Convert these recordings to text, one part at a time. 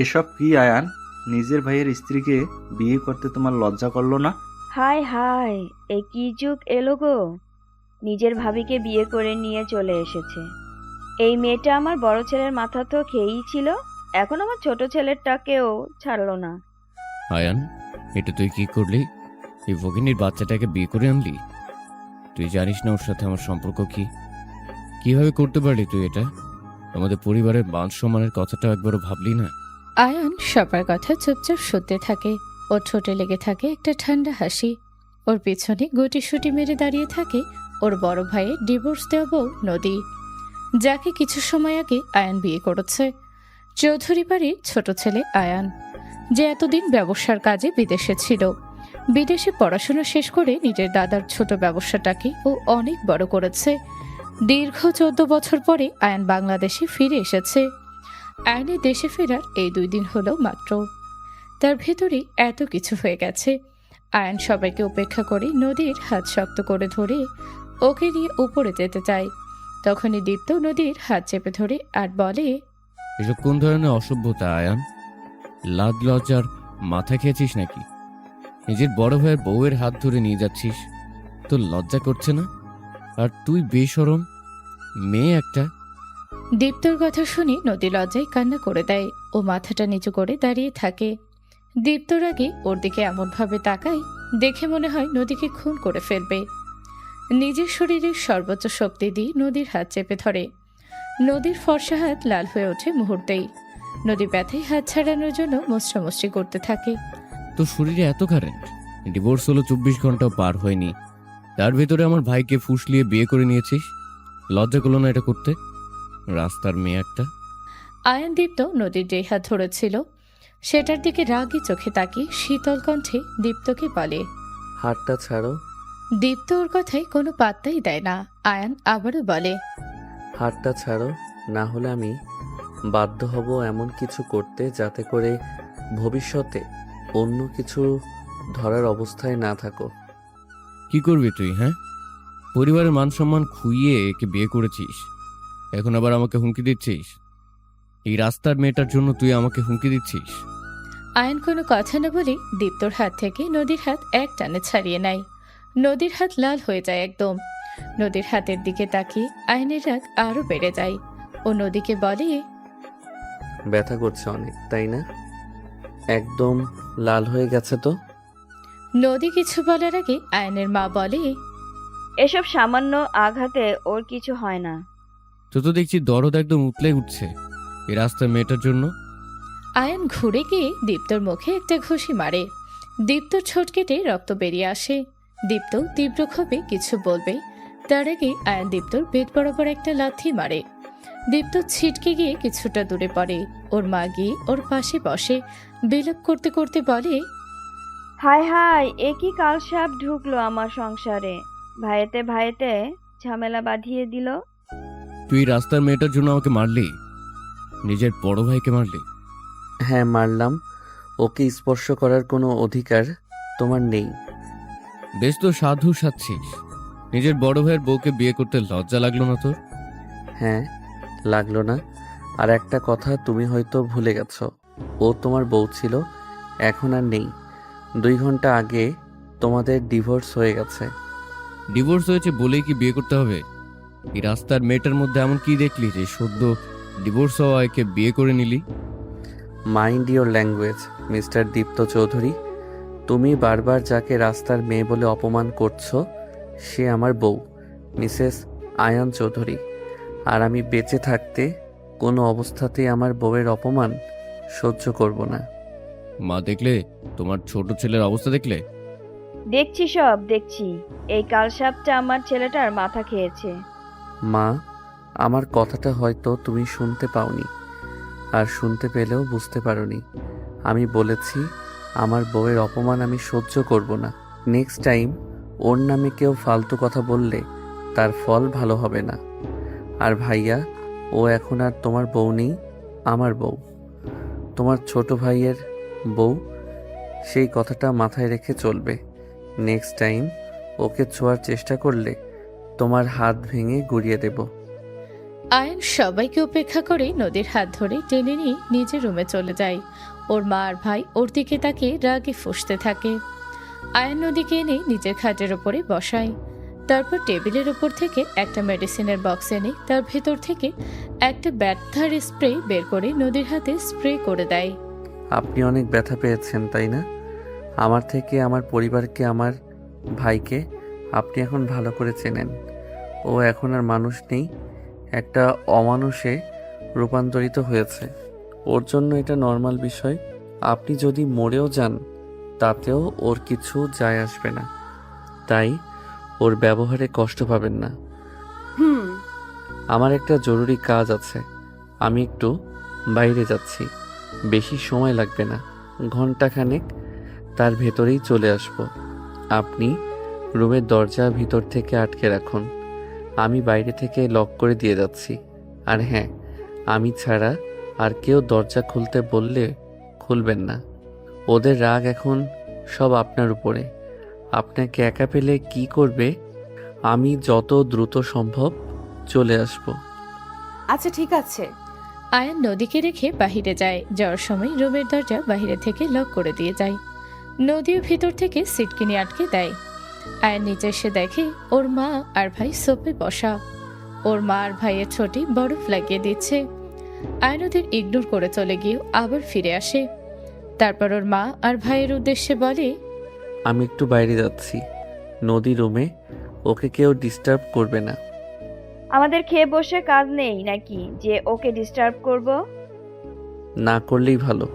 এসব কি আয়ান? নিজের ভাইয়ের স্ত্রীকে বিয়ে করতে তোমার লজ্জা করলো না? হায় হায়, এ কি যুগ এলো গো! নিজের ভাবিকে বিয়ে করে নিয়ে চলে এসেছে। এই মেয়েটা আমার বড় ছেলের মাথা তো খেয়েই ছিল, এখন আমার ছোট ছেলেরটাকেও ছাড়লো না। আয়ান, এটা তুই কি করলি? এই ভগিনীর বাচ্চাটাকে বিয়ে করে আনলি? তুই জানিস না ওর সাথে আমার সম্পর্ক কি? কিভাবে করতে পারলি তুই এটা? আমাদের পরিবারের মান সম্মানের কথাটা একবারও ভাবলি না? আয়ান সবার কথা চুপচাপ শুনতে থাকে। ওর ঠোঁটে লেগে থাকে একটা ঠান্ডা হাসি। ওর পিছনে গুটিসুটি মেরে দাঁড়িয়ে থাকে ওর বড় ভাইয়ের ডিভোর্স দেওয়া বউ নদী, যাকে কিছু সময় আগে আয়ান বিয়ে করেছে। চৌধুরী বাড়ির ছোট ছেলে আয়ান, যে এতদিন ব্যবসার কাজে বিদেশে ছিল। বিদেশে পড়াশোনা শেষ করে নিজের দাদার ছোট ব্যবসাটাকে ও অনেক বড় করেছে। দীর্ঘ 14 বছর পরে আয়ান বাংলাদেশে ফিরে এসেছে। আয়ানের দেশে ফেরার এই 2 দিন হলো মাত্র। তার ভেতরে এত কিছু হয়ে গেছে। আয়ান সবাইকে উপেক্ষা করে নদীর হাত শক্ত করে ধরে ওকে নিয়ে উপরে যেতে চায়। তখনই দীপ্ত নদীর হাত চেপে ধরে আর বলে, এসব কোন ধরনের অসভ্যতা আয়ান? লাজ লজ্জার মাথা খেয়েছিস নাকি? নিজের বড় ভাইয়ের বউয়ের হাত ধরে নিয়ে যাচ্ছিস, তোর লজ্জা করছে না? আর তুই বেশরম মেয়ে একটা। দীপ্তর কথা শুনে নদী লজ্জায় কান্না করে দেয়। ও মাথাটা নিচু করে দাঁড়িয়ে থাকে। দীপ্তর আগে ওর দিকে এমনভাবে তাকায়, দেখে মনে হয় নদীকে খুন করে ফেলবে। নিজের শরীরের সর্বোচ্চ শক্তি দিয়ে নদীর হাত চেপে ধরে। নদীর ফর্সা হাত লাল হয়ে ওঠে মুহূর্তেই। নদী ব্যথায় হাত ছাড়ানোর জন্য মুচড়ামুচড়ি করতে থাকে। তোর শরীরে এত কারেন্ট? ডিভোর্স হলো 24 ঘন্টাও পার হয়নি, তার ভেতরে আমার ভাইকে ফুসলিয়ে বিয়ে করে নিয়েছিস। লজ্জা করলো না এটা করতে? রাস্তার মেয়ে একটা। আয়ান দীপ্ত নদীর যে হাত ধরেছিল সেটার দিকে রাগী চোখে তাকিয়ে শীতল কণ্ঠে দীপ্তকে বলে, হাতটা ছাড়ো। দীপ্ত ওর কথায় কোনো পাত্তাই দেয় না। আয়ান আবারও বলে, হাতটা ছাড়ো, না হলে আমি বাধ্য হব এমন কিছু করতে যাতে করে ভবিষ্যতে অন্য কিছু ধরার অবস্থায় না থাকো। কি করবি তুই? হ্যাঁ, পরিবারের মান সম্মান খুইয়ে একে বিয়ে করেছিস, এখন আবার আমাকে হুমকি দিচ্ছিস? এই রাস্তার মেয়েটার জন্য তুই আমাকে হুমকি দিচ্ছিস? আয়ান কোনো কথা না বলে দীপ্তর হাত থেকে নদীর হাত এক টানে ছাড়িয়ে নেয়। নদীর হাত লাল হয়ে যায় একদম। নদীর হাতের দিকে তাকিয়ে আয়নের রাগ আরো বেড়ে যায়। ও নদীকে বলে, ব্যথা করছে অনেক, তাই না? একদম লাল হয়ে গেছে তো। নদী কিছু বলার আগে আয়নের মা বলে, এসব সামান্য আঘাতে ওর কিছু হয় না। তো দেখছি দরদ একদম উতলে উঠছে এই রাস্তার মেয়েটার জন্য। আয়ান ঘুরে গিয়ে দীপ্তর মুখে একটা ঘুষি মারে। দীপ্তর ছোট কেটে রক্ত বেরিয়ে আসে। দীপ্ত তীব্র ক্ষোভে কিছু বলবে, তার আগে আয়ান দীপ্তর পেট বরাবর একটা লাথি মারে। দীপ্ত ছিটকে গিয়ে কিছুটা দূরে পড়ে। ওর মা গিয়ে ওর পাশে বসে বিলাপ করতে করতে বলে, হায় হায়, এ কি কালসাপ ঢুকলো আমার সংসারে! ভাইয়েতে ভাইয়েতে ঝামেলা বাঁধিয়ে দিল। তুই রাস্তার মেয়েটার জন্য আমাকে মারলি, নিজের বড় ভাইকে মারলি। হ্যাঁ, মারলাম। ওকে স্পর্শ করার কোনো অধিকার তোমার নেই। বেশ তো সাধু সাচ্ছিস, নিজের বড় ভাইয়ের বউকে বিয়ে করতে লজ্জা লাগলো না তোর? হ্যাঁ, লাগলো না। আর একটা কথা তুমি হয়তো ভুলে গেছো, ও তোমার বউ ছিল, এখন আর নেই। 2 ঘন্টা আগে তোমাদের ডিভোর্স হয়ে গেছে। ডিভোর্স হয়েছে বলেই কি বিয়ে করতে হবে? এই রাস্তার মেয়েটার মধ্যে এমন কি দেখলি যে সদ্য ডিভোর্স হওয়া একে বিয়ে করে নিলি? Mind your language mister Dipto Chowdhury. তুমি বারবার যাকে রাস্তার মেয়ে বলে অপমান করছো সে আমার বউ, মিসেস আয়ান চৌধুরী। আর আমি বেঁচে থাকতে কোনো অবস্থাতেই আমার বউয়ের অপমান সহ্য করব না। মা দেখলে, তোমার ছোট ছেলের অবস্থা দেখলে? দেখছি, সব দেখছি। এই কালসাপটা আমার ছেলেটার মাথা খেয়েছে। মা, আমার কথাটা হয়তো তুমি শুনতে পাওনি, আর শুনতে পেলেও বুঝতে পারোনি। আমি বলেছি আমার বউয়ের অপমান আমি সহ্য করব না। নেক্সট টাইম ওর নামে কেউ ফালতু কথা বললে তার ফল ভালো হবে না। আর ভাইয়া, ও এখন আর তোমার বউ নেই, আমার বউ, তোমার ছোট ভাইয়ের বউ। সেই কথাটা মাথায় রেখে চলবে। নেক্সট টাইম ওকে ছোঁয়ার চেষ্টা করলে তোমার হাত ভেঙে গুড়িয়ে দেব। আয়ান সবাইকে উপেক্ষা করে নদীর হাত ধরে টেনে নিয়ে নিজের রুমে চলে যায়। ওর মা আর ভাই ওর দিকে তাকিয়ে রাগে ফুঁসতে থাকে। আয়ান নদীকে এনে নিজের খাটের ওপরে বসায়। তারপর টেবিলের ওপর থেকে একটা মেডিসিনের বক্স এনে তার ভেতর থেকে একটা ব্যথার স্প্রে বের করে নদীর হাতে স্প্রে করে দেয়। আপনি অনেক ব্যথা পেয়েছেন তাই না? আমার থেকে আমার পরিবারকে, আমার ভাইকে আপনি এখন ভালো করে চেনেন। ও এখন আর মানুষ নেই, একটা অমানুষে রূপান্তরিত হয়েছে। ওর জন্য এটা নর্মাল বিষয়। আপনি যদি মরেও যান তাতেও ওর কিছু যায় আসবে না, তাই ওর ব্যবহারে কষ্ট পাবেন না। আমার একটা জরুরি কাজ আছে, আমি একটু বাইরে যাচ্ছি, বেশি সময় লাগবে না, ঘন্টাখানেক, তার ভেতরেই চলে আসব। আপনি রুমের দরজা ভিতর থেকে আটকে রাখুন, আমি বাইরে থেকে লক করে দিয়ে যাচ্ছি। আর হ্যাঁ, আমি ছাড়া আর কেউ দরজা খুলতে বললে খুলবেন না। ওদের রাগ এখন সব আপনার উপরে। আপনাকে একা পেলে কি করবে? আমি যত দ্রুত সম্ভব চলে আসব। আচ্ছা ঠিক আছে। আয়ান নদীকে রেখে বাহিরে যায়। যাওয়ার সময় রুমের দরজা বাহিরে থেকে লক করে দিয়ে যায়। নদীও ভিতর থেকে সিটকিনি আটকে দেয়। আয়ান নিচে এসে দেখে ওর মা আর ভাই সোফে বসা। ওর মা আর ভাইয়ের ছোটি বরফ লাগিয়ে দিচ্ছে। আয়ান ওদের ইগনোর করে চলে গিয়েও আবার ফিরে আসে। তারপর ওর মা আর ভাইয়ের উদ্দেশ্যে বলে, আমি একটু বাইরে যাচ্ছি, নদী রুমে, ওকে কেউ ডিস্টার্ব করবে না। আমাদের খেয়ে বসে কাজ নেই নাকি যে ওকে ডিস্টার্ব করব? না করলেই ভালো।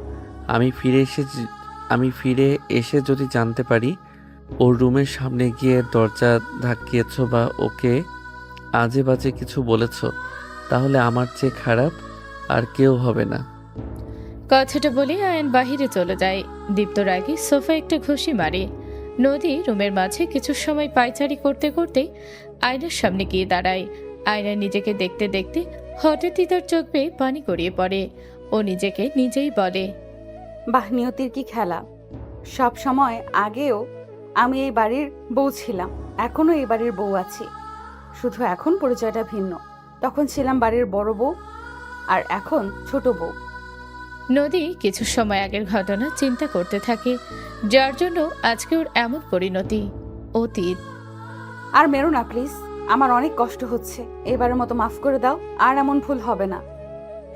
আমি ফিরে এসে যদি জানতে পারি ওর রুমের সামনে গিয়ে দরজা ধাক্কিয়েছ বা ওকে আজে বাজে কিছু বলেছ, তাহলে আমার চেয়ে খারাপ আর কেউ হবে না। কথাটা বলে আয়ান বাহিরে চলে যায়। দীপ্তর আগে সোফা একটা ঘুষি মারে। নদী রুমের মাঝে কিছু সময় পায়চারি করতে করতে আয়নার সামনে গিয়ে দাঁড়ায়। আয়নায় নিজেকে দেখতে দেখতে হঠাৎই তার চোখ বেয়ে পানি গড়িয়ে পড়ে। ও নিজেকে নিজেই বলে, বাহ, নিয়তির কি খেলা! সব সময় আগেও আমি এই বাড়ির বউ ছিলাম, এখনো এই বাড়ির বউ আছি, শুধু এখন পরিচয়টা ভিন্ন। তখন ছিলাম বাড়ির বড় বউ, আর এখন ছোট বউ। নদী কিছু সময় আগের ঘটনা চিন্তা করতে থাকে, যার জন্য আজকে ওর এমন পরিণতি। অতীত। আর মেরো না প্লিজ, আমার অনেক কষ্ট হচ্ছে, এবারের মতো মাফ করে দাও, আর এমন ভুল হবে না।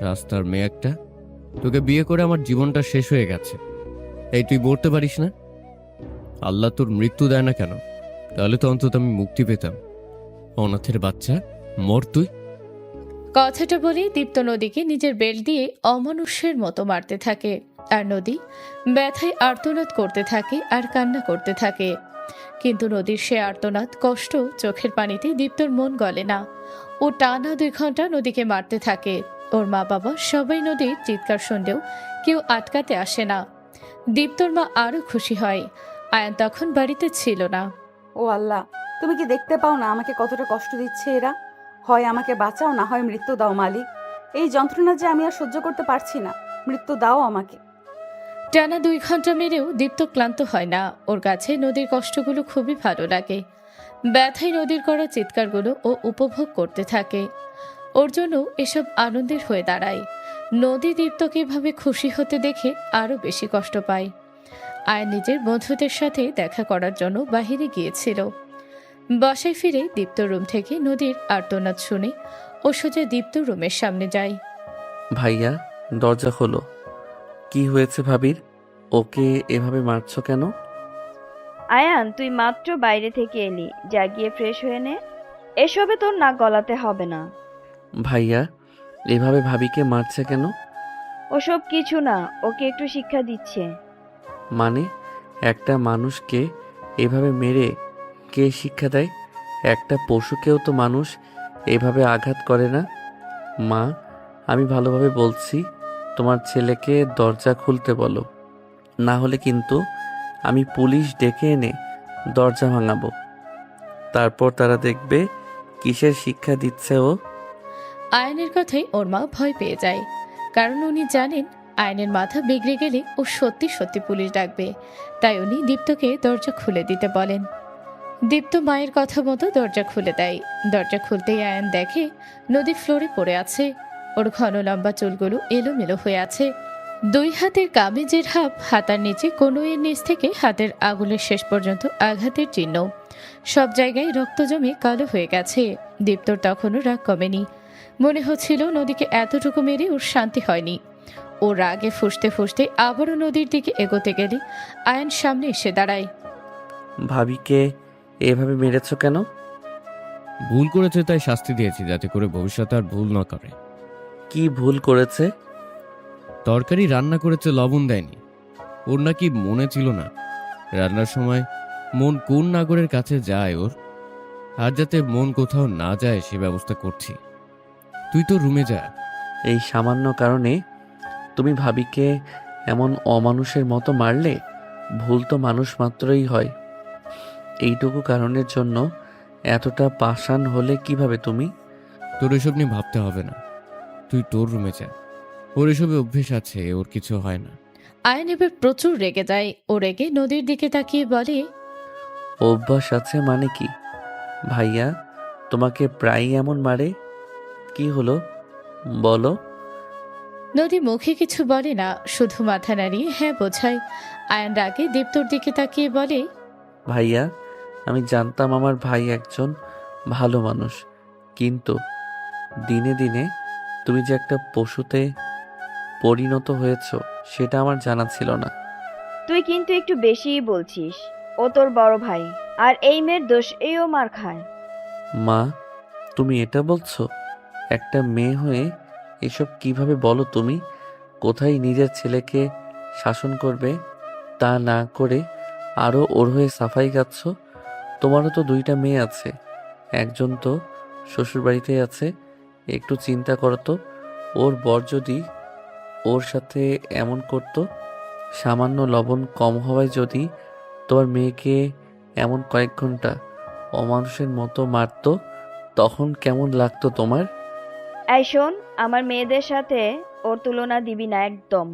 রাস্তার মেয়ে একটা, তোকে বিয়ে করে আমার জীবনটা শেষ হয়ে গেছে, এই তুই বলতে পারিস না? আল্লাহ তোর মৃত্যু দেয় না কেন? তাহলে তো অন্তত আমি মুক্তি পেতাম। অনাথের বাচ্চা, মর তুই। কথাটা বলেই দীপ্ত নদীকে নিজের বেল্ট দিয়ে অমানুষ্যের মতো মারতে থাকে। আর নদী ব্যথায় আর্তনাদ করতে থাকে আর কান্না করতে থাকে। কিন্তু নদীর সে আর্তনাদ, কষ্ট, চোখের পানিতে দীপ্তর মন গলে না। ও টানা 2 ঘন্টা নদীকে মারতে থাকে। ওর মা বাবা সবাই নদীর চিৎকার শুনলেও কেউ আটকাতে আসে না। দীপ্তর মা আরো খুশি হয়। আয়ান তখন বাড়িতে ছিল না। ও আল্লাহ, তুমি কি দেখতে পাও না আমাকে কতটা কষ্ট দিচ্ছে এরা? হয় আমাকে বাঁচাও, না হয় মৃত্যু দাও মালিক। এই যন্ত্রণা যে আমি আর সহ্য করতে পারছি না, মৃত্যু দাও আমাকে। টানা 2 ঘন্টা মেরেও দীপ্ত ক্লান্ত হয় না। ওর কাছে নদীর কষ্টগুলো খুবই ভালো লাগে। ব্যথায় নদীর করা চিৎকারগুলো ও উপভোগ করতে থাকে। ওর জন্য এসব আনন্দের হয়ে দাঁড়ায়। নদী দীপ্তকে এভাবে খুশি হতে দেখে আরো বেশি কষ্ট পায়। আয়ান নিজের বন্ধুদের সাথে দেখা করার জন্য বাহিরে গিয়েছিল। বাসায় ফিরে দীপ্ত রুম থেকে নদীর আর্তনাদ শুনে ও সোজা দীপ্ত রুমের সামনে যায়। ভাইয়া, দরজা খোলো। কি হয়েছে ভাবির? ওকে এভাবে মারছো কেন? আয়ান, তুই মাত্র বাইরে থেকে এলি, যা গিয়ে ফ্রেশ হয়ে নে। এসবে তোর নাক গলাতে হবে না। ভাইয়া, এভাবে ভাবিকে মারছে কেন? ওসব কিছু না, ওকে একটু শিক্ষা দিচ্ছে। মানে একটা মানুষকে এভাবে মেরে কে শিক্ষা দেয়? একটা পশুকেও তো মানুষ এভাবে আঘাত করে না। মা, আমি ভালোভাবে বলছি, তোমার ছেলেকে দরজা খুলতে বলো, না হলে কিন্তু আমি পুলিশ ডেকে এনে দরজা ভাঙাবো। তারপর তারা দেখবে কিসের শিক্ষা দিচ্ছে ও। আয়নের কথাই ওর মা ভয় পেয়ে যায়, কারণ উনি জানেন আয়নের মাথা বিগড়ে গেলে ও সত্যি সত্যি পুলিশ ডাকবে। তাই উনি দীপ্তকে দরজা খুলে দিতে বলেন। দীপ্ত মায়ের কথা মতো দরজা খুলে দেয়। দরজা খুলতেই আয়ান দেখে নদী ফ্লোরে পড়ে আছে। ওর ঘন লম্বা চুলগুলো এলোমেলো হয়ে আছে। দুই হাতের কামিজের হাতার নিচে কনুইয়ের নিচ থেকে হাতের আঙুলের শেষ পর্যন্ত আঘাতের চিহ্ন। সব জায়গায় রক্ত জমে কালো হয়ে গেছে। দীপ্তর তখনও রাগ কমেনি। মনে হচ্ছিল নদীকে এতটুকু মেরে ওর শান্তি হয়নি। ও রাগে ফুঁসতে ফুঁসতে আবারও নদীর দিকে এগোতে গেলে আয়ান সামনে এসে দাঁড়ায়। ভাবিকে এভাবে মেরেছ কেন? ভুল করেছে তাই শাস্তি দিয়েছি, যাতে করে ভবিষ্যতে আর ভুল না করে। কি ভুল করেছে? তরকারি রান্না করেছে, লবণ দেয়নি। ওর নাকি মনে ছিল না রান্নার সময় মন কোন নাগরের কাছে যায় ওর। আর যাতে মন কোথাও না যায় সে ব্যবস্থা করছি। তুই তো রুমে যা। এই সামান্য কারণে তুমি ভাবিকে এমন অমানুষের মতো মারলে? ভুল তো মানুষ মাত্রই হয়। এইটুকু কারণের জন্য এতটা পাষাণ হলে কিভাবে তুমি? তোর এসব নিয়ে ভাবতে হবে না, তুই তোর রুমে যা। ওর এসবে অভ্যেস আছে, ওর কিছু হয় না। আয়ান এবার প্রচুর রেগে যায়। ও রেগে নদীর দিকে তাকিয়ে বলে, অভ্যাস আছে মানে কি? ভাইয়া তোমাকে প্রায়ই এমন মারে? কি হলো বলো? নদী মুখে কিছু বলে না, শুধু মাথা নাড়িয়ে হ্যাঁ বোঝায়। আয়ান রাগে দীপ্তর দিকে তাকিয়ে বলে, ভাইয়া আমি জানতাম আমার ভাই একজন ভালো মানুষ, কিন্তু দিনে দিনে তুমি যে একটা পশুতে পরিণত হয়েছ সেটা আমার জানা ছিল না। তুই কিন্তু একটু বেশিই বলছিস। ও তোর বড় ভাই, আর এই মেয়ের দোষ ও মার খায়। মা তুমি এটা বলছো? একটা মেয়ে হয়ে এসব কিভাবে বলো তুমি? কোথায় নিজের ছেলেকে শাসন করবে তা না করে আরও ওর হয়ে সাফাই গাচ্ছ। তোমারও তো দুইটা মেয়ে আছে, একজন তো শ্বশুরবাড়িতে আছে। একটু চিন্তা করো তো, ওর বর যদি ওর সাথে এমন করতো, সামান্য লবণ কম হওয়ায় যদি তোমার মেয়েকে এমন কয়েক ঘন্টা অমানুষের মতো মারতো, তখন কেমন লাগতো তোমার? এই শোন, আমার মেয়েদের সাথে ওর তুলনা দিবি না একদম।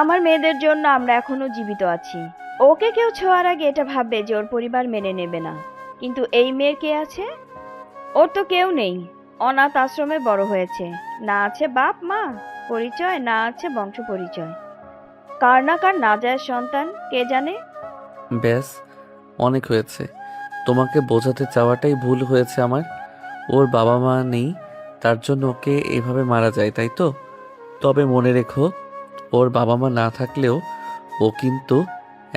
আমার মেয়েদের জন্য আমরা এখনো জীবিত আছি। ওকে কেউ ছোঁয়ার আগে এটা ভাববে যে ওর পরিবার মেনে নেবে না, কিন্তু এই মেয়ের কে আছে? ওর তো কেউ নেই। অনাথ আশ্রমে বড় হয়েছে। না আছে বাপ মা পরিচয়, না আছে বংশ পরিচয়। কার না কার না যায় সন্তান কে জানে। ব্যাস, অনেক হয়েছে। তোমাকে বোঝাতে চাওয়াটাই ভুল হয়েছে আমার। ওর বাবা মা নেই, তার জন্য ওকে এভাবে মারা যায়, তাই তো? তবে মনে রেখো, ওর বাবা মা না থাকলেও ও কিন্তু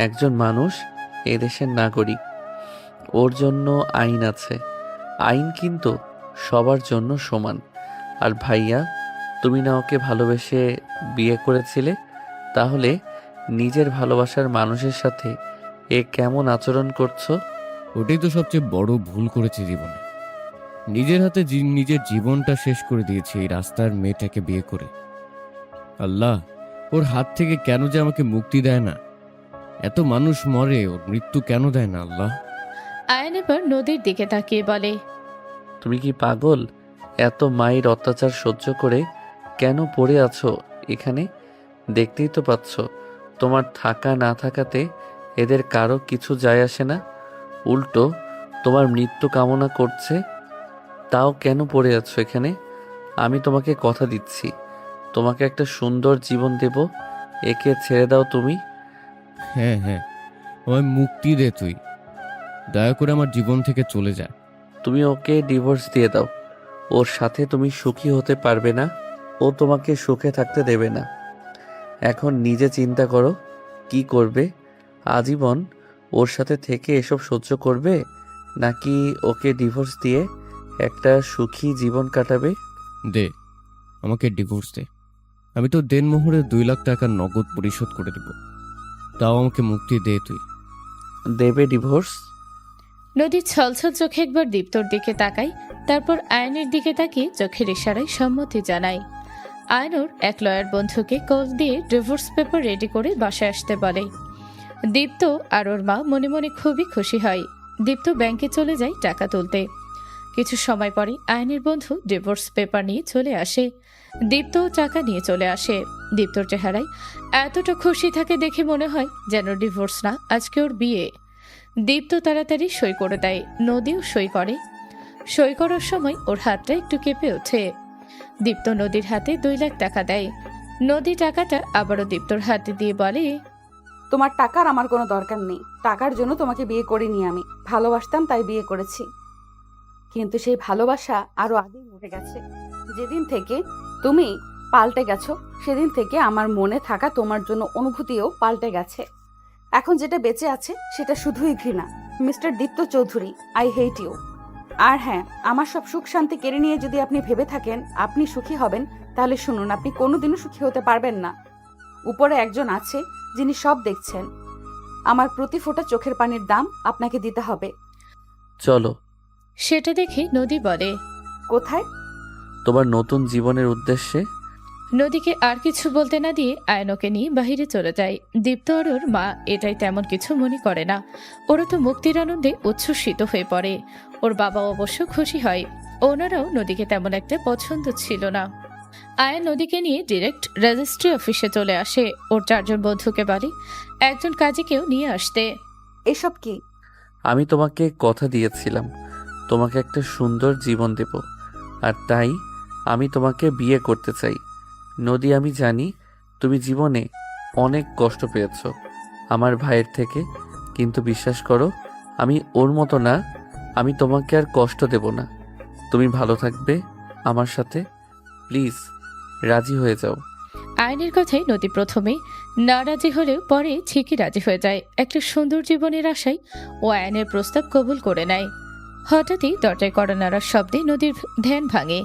একজন মানুষ, এদেশের নাগরিক। ওর জন্য আইন আছে। আইন কিন্তু সবার জন্য সমান। আর ভাইয়া, তুমি না ওকে ভালোবেসে বিয়ে করেছিলে? তাহলে নিজের ভালোবাসার মানুষের সাথে এ কেমন আচরণ করছো? ওটাই তো সবচেয়ে বড় ভুল করেছি জীবনে। নিজের হাতে নিজের জীবনটা শেষ করে দিয়েছি এই রাস্তার মেয়েটাকে বিয়ে করে। আল্লাহ, ওর হাত থেকে কেন যে আমাকে মুক্তি দেয় না? এত মানুষ মরে, ওর মৃত্যু কেন দেয় না আল্লাহ? আয়ান এবার নদীর দিকে তাকিয়ে বলে, তুমি কি পাগল? এত মায়ের অত্যাচার সহ্য করে কেন পড়ে আছো এখানে? দেখতেই তো পাচ্ছ, তোমার থাকা না থাকাতে এদের কারো কিছু যায় আসে না। উল্টো তোমার মৃত্যু কামনা করছে। তাও কেন পড়ে আছো এখানে? আমি তোমাকে কথা দিচ্ছি, তোমাকে একটা সুন্দর জীবন দেব। একে ছেড়ে দাও তুমি। হ্যাঁ হ্যাঁ, আমায় মুক্তি দে তুই। দয়া করে আমার জীবন থেকে চলে যা। তুমি ওকে ডিভোর্স দিয়ে দাও। ওর সাথে তুমি সুখী হতে পারবে না, ও তোমাকে সুখে থাকতে দেবে না। এখন নিজে চিন্তা করো কি করবে। আজীবন ওর সাথে থেকে এসব সহ্য করবে, নাকি ওকে ডিভোর্স দিয়ে একটা সুখী জীবন কাটাবে? দে, আমাকে ডিভোর্স দে। আমি তো দেনমোহরে 2 লাখ টাকা নগদ পরিশোধ করে দেব। তাও আমাকে মুক্তি দে তুই। দেবে ডিভোর্স? নদী ছলছল চোখে একবার দীপ্তর দিকে তাকায়, তারপর আয়নের দিকে তাকিয়ে চোখের ইশারায় সম্মতি জানায়। আয়নুর এক লয়ার বন্ধুকে কল দিয়ে ডিভোর্স পেপার রেডি করে বাসায় আসতে বলে। দীপ্ত আর ওর মা মনে মনে খুবই খুশি হয়। দীপ্ত ব্যাংকে চলে যায় টাকা তুলতে। কিছু সময় পরে আয়নের বন্ধু ডিভোর্স পেপার নিয়ে চলে আসে। দীপ্তও টাকা নিয়ে চলে আসে। দীপ্তর চেহারায় এতটা খুশি থাকে দেখে মনে হয় যেন ডিভোর্স না, আজকে ওর বিয়ে। দীপ্ত তাড়াতাড়ি সই করে দেয়, নদীও সই করে। সই করার সময় ওর হাতটা একটু কেঁপে ওঠে। দীপ্ত নদীর হাতে 2 লাখ টাকা দেয়। নদী টাকাটা আবারও দীপ্তর হাতে দিয়ে বলে, তোমার টাকার আমার কোনো দরকার নেই। টাকার জন্য তোমাকে বিয়ে করিনি আমি, ভালোবাসতাম তাই বিয়ে করেছি। কিন্তু সেই ভালোবাসা আরো আগেই মরে গেছে। যেদিন থেকে তুমি পাল্টে গেছো সেদিন থেকে আমার মনে থাকা তোমার জন্য অনুভূতিও পাল্টে গেছে। এখন যেটা বেঁচে আছে সেটা শুধুই ঘৃণা। Mister Dipto Chowdhury, I hate you. আর হ্যাঁ, আমার সব সুখ শান্তি কেড়ে নিয়ে যদি আপনি ভেবে থাকেন আপনি সুখী হবেন, তাহলে শুনুন, আপনি কোনোদিনও সুখী হতে পারবেন না। উপরে একজন আছে যিনি সব দেখছেন। আমার প্রতি ফোঁটা চোখের পানির দাম আপনাকে দিতে হবে। চলো। সেটা দেখে নদী বলে, কোথায়? তোমার নতুন জীবনের উদ্দেশ্যে। নদীকে আর কিছু বলতে না দিয়ে আয়নকে নিয়ে বাহিরে চলে যায়। দীপ্ত আর ওর মা এটাই তেমন কিছু মনে করে না। ওরা তো মুক্তির আনন্দে উচ্ছ্বসিত হয়ে পড়ে। ওর বাবা অবশ্য খুশি হয়। ওনারাও নদীকে তেমন একটা পছন্দ ছিল না। আয়ন নদীকে নিয়ে ডিরেক্ট রেজিস্ট্রি অফিসে চলে আসে। ওর 4 জন বন্ধুকে বলে একজন কাজীকেও নিয়ে আসতে। এসব কি? আমি তোমাকে কথা দিয়েছিলাম তোমাকে একটা সুন্দর জীবন দেব, আর তাই আমি তোমাকে বিয়ে করতে চাই। নদী, আমি জানি তুমি জীবনে অনেক কষ্ট পেয়েছো আমার ভাইয়ের থেকে, কিন্তু বিশ্বাস করো আমি ওর মতো না। আমি তোমাকে আর কষ্ট দেব না। তুমি ভালো থাকবে আমার সাথে। প্লিজ রাজি হয়ে যাও। আয়নের কথায় নদী প্রথমে না রাজি হলেও পরে ঠিকই রাজি হয়ে যায়। একটা সুন্দর জীবনের আশায় ও আয়নের প্রস্তাব কবুল করে নেয়। হঠাৎই দরজায় কড়া নাড়ার শব্দে নদীর ধ্যান ভাঙে।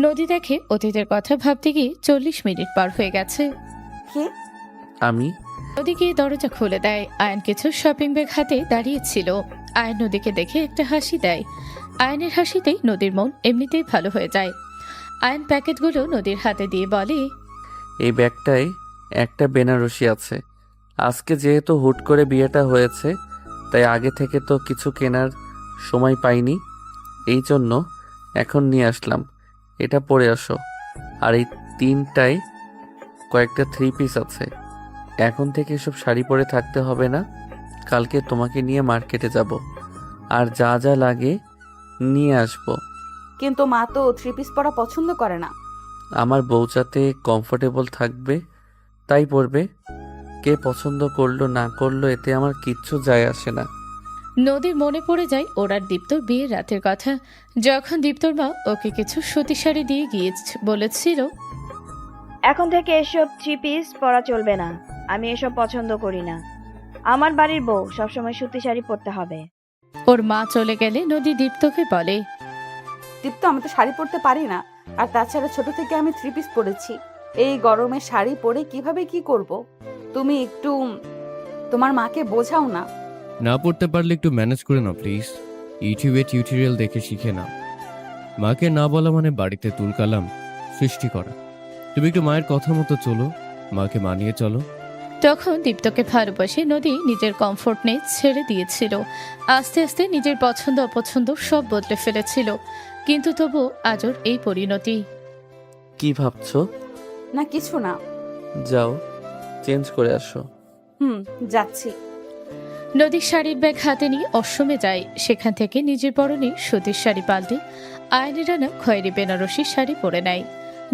নদী দেখে অতীতের কথা ভাবতে গিয়ে 40 মিনিট পার হয়ে গেছে। কে? আমি নদী গিয়ে দরজা খুলে দেয়। আয়ন কিছু শপিং ব্যাগ হাতে দাঁড়িয়েছিল। আয়ন নদীকে দেখে একটা হাসি দেয়। আয়নের হাসিতেই নদীর মন এমনিতেই ভালো হয়ে যায়। আয়ন প্যাকেটগুলো নদীর হাতে দিয়ে বলে, এই ব্যাগটায় একটা বেনারসি আছে। আজকে যেহেতু হুট করে বিয়েটা হয়েছে তাই আগে থেকে তো কিছু কেনার সময় পাইনি, এই জন্য এখন নিয়ে আসলাম। এটা পরে আসো। আর এই 3টায় কয়েকটা 3 পিস আছে। এখন থেকে এসব শাড়ি পরে থাকতে হবে না। কালকে তোমাকে নিয়ে মার্কেটে যাব, আর যা যা লাগে নিয়ে আসবো। কিন্তু মা তো 3 পিস পরা পছন্দ করে না। আমার বউ যাতে কমফোর্টেবল থাকবে তাই পরবে। কে পছন্দ করলো না করলো এতে আমার কিচ্ছু যায় আসে না। নদীর মনে পড়ে যায় ওর আর দীপ্তর বিয়ের রাতের কথা, যখন দীপ্তর মা ওকে কিছু সুতি শাড়ি দিয়ে গিয়ে বলেছিল, এখন থেকে এসব 3 পিস পরা চলবে না। আমি এসব পছন্দ করি না। আমার বাড়ির বউ সবসময় সুতি শাড়ি পরতে হবে। ওর মা চলে গেলে নদী দীপ্তকে বলে, দীপ্ত, আমি তো শাড়ি পরতে পারি না। আর তাছাড়া ছোট থেকে আমি 3 পিস পরেছি। এই গরমে শাড়ি পরে কিভাবে কি করব? তুমি একটু তোমার মাকে বোঝাও না। না পড়তে পারলে একটু ম্যানেজ করে নাও প্লিজ। ইউটিউবে টিউটোরিয়াল দেখে শিখে নাও। মাকে না বলা মানে বাড়িতে তুলকালাম সৃষ্টি করা। তুমি একটু মায়ের কথা মতো চলো, মাকে মানিয়ে চলো। তখন দীপ্তকে ভালোবাসে নদী নিজের কমফোর্ট নেই ছেড়ে দিয়েছিল। আস্তে আস্তে নিজের পছন্দ অপছন্দ সব বদলে ফেলেছিল। কিন্তু তবু আজর এই পরিণতি। কি ভাবছো? না কিছু না। যাও চেঞ্জ করে আসো। যাচ্ছি। নদীর শাড়ির ব্যাগ হাতে নিয়ে অশ্বমে যায়। সেখান থেকে নিজের পরনে সুতির শাড়ি পাল্টে আয়নের আনা খয়েরি বেনারসি শাড়ি পরে নেয়।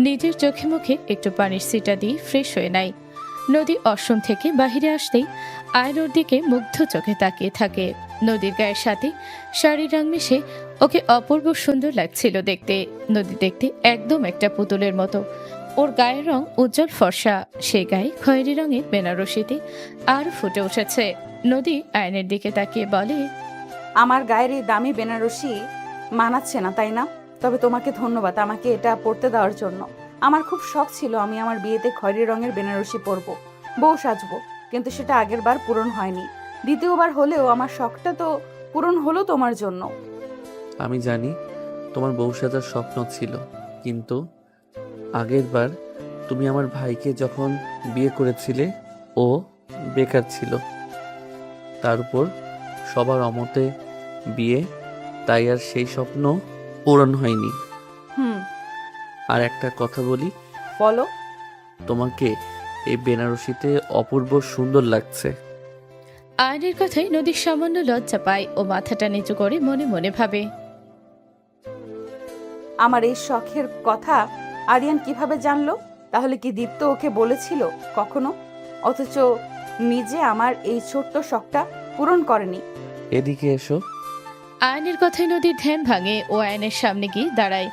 নিজের চোখে মুখে একটু পানির সিটা দিয়ে ফ্রেশ হয়ে নেয়। নদী অশ্বম থেকে বাহিরে আসতেই আয়নোর দিকে মুগ্ধ চোখে তাকিয়ে থাকে। নদীর গায়ের সাথে শাড়ির রং মিশে ওকে অপূর্ব সুন্দর লাগছিল দেখতে। নদী দেখতে একদম একটা পুতুলের মতো। ওর গায়ের রং উজ্জ্বল ফর্সা, সেই গায়ে খয়েরি রঙের বেনারসিতে আর ফুটে উঠেছে। নদী আয়নের দিকে তাকিয়ে বলে, আমার গায়ের এই দামি বেনারসি মানাচ্ছে না, তাই না? তবে তোমাকে ধন্যবাদ আমাকে এটা পরতে দেওয়ার জন্য। আমার খুব শখ ছিল আমি আমার বিয়েতে খয়েরি রঙের বেনারসি পরবো, বউ সাজবো, কিন্তু সেটা আগের বার পূরণ হয়নি। দ্বিতীয়বার হলেও আমার শখটা তো পূরণ হলো তোমার জন্য। আমি জানি তোমার বউ সাজার স্বপ্ন ছিল, কিন্তু আগের বার তুমি আমার ভাইকে যখন বিয়ে করেছিলে ও বেকার ছিল, তার উপর সবার অমতে বিয়ে, তাই আর সেই স্বপ্ন পূরণ হয়নি। আর একটা কথা বলি, বলো। তোমাকে এই বেনারসিতে অপূর্ব সুন্দর লাগছে। আয়নের কথায় নদীর সামান্য লজ্জা পায় ও মাথাটা নিচু করে মনে মনে ভাবে। আমার এই শখের কথা আরিয়ান কিভাবে জানলো? তাহলে কি দীপ্ত ওকে বলেছিল কখনো? অথচ নিজে আমার এই ছোট্ট শখটা পূরণ করেনি। এদিকে এসো। আয়নের কথায় নদীর ধ্যান ভাঙে ও আয়নের সামনে গিয়ে দাঁড়ায়।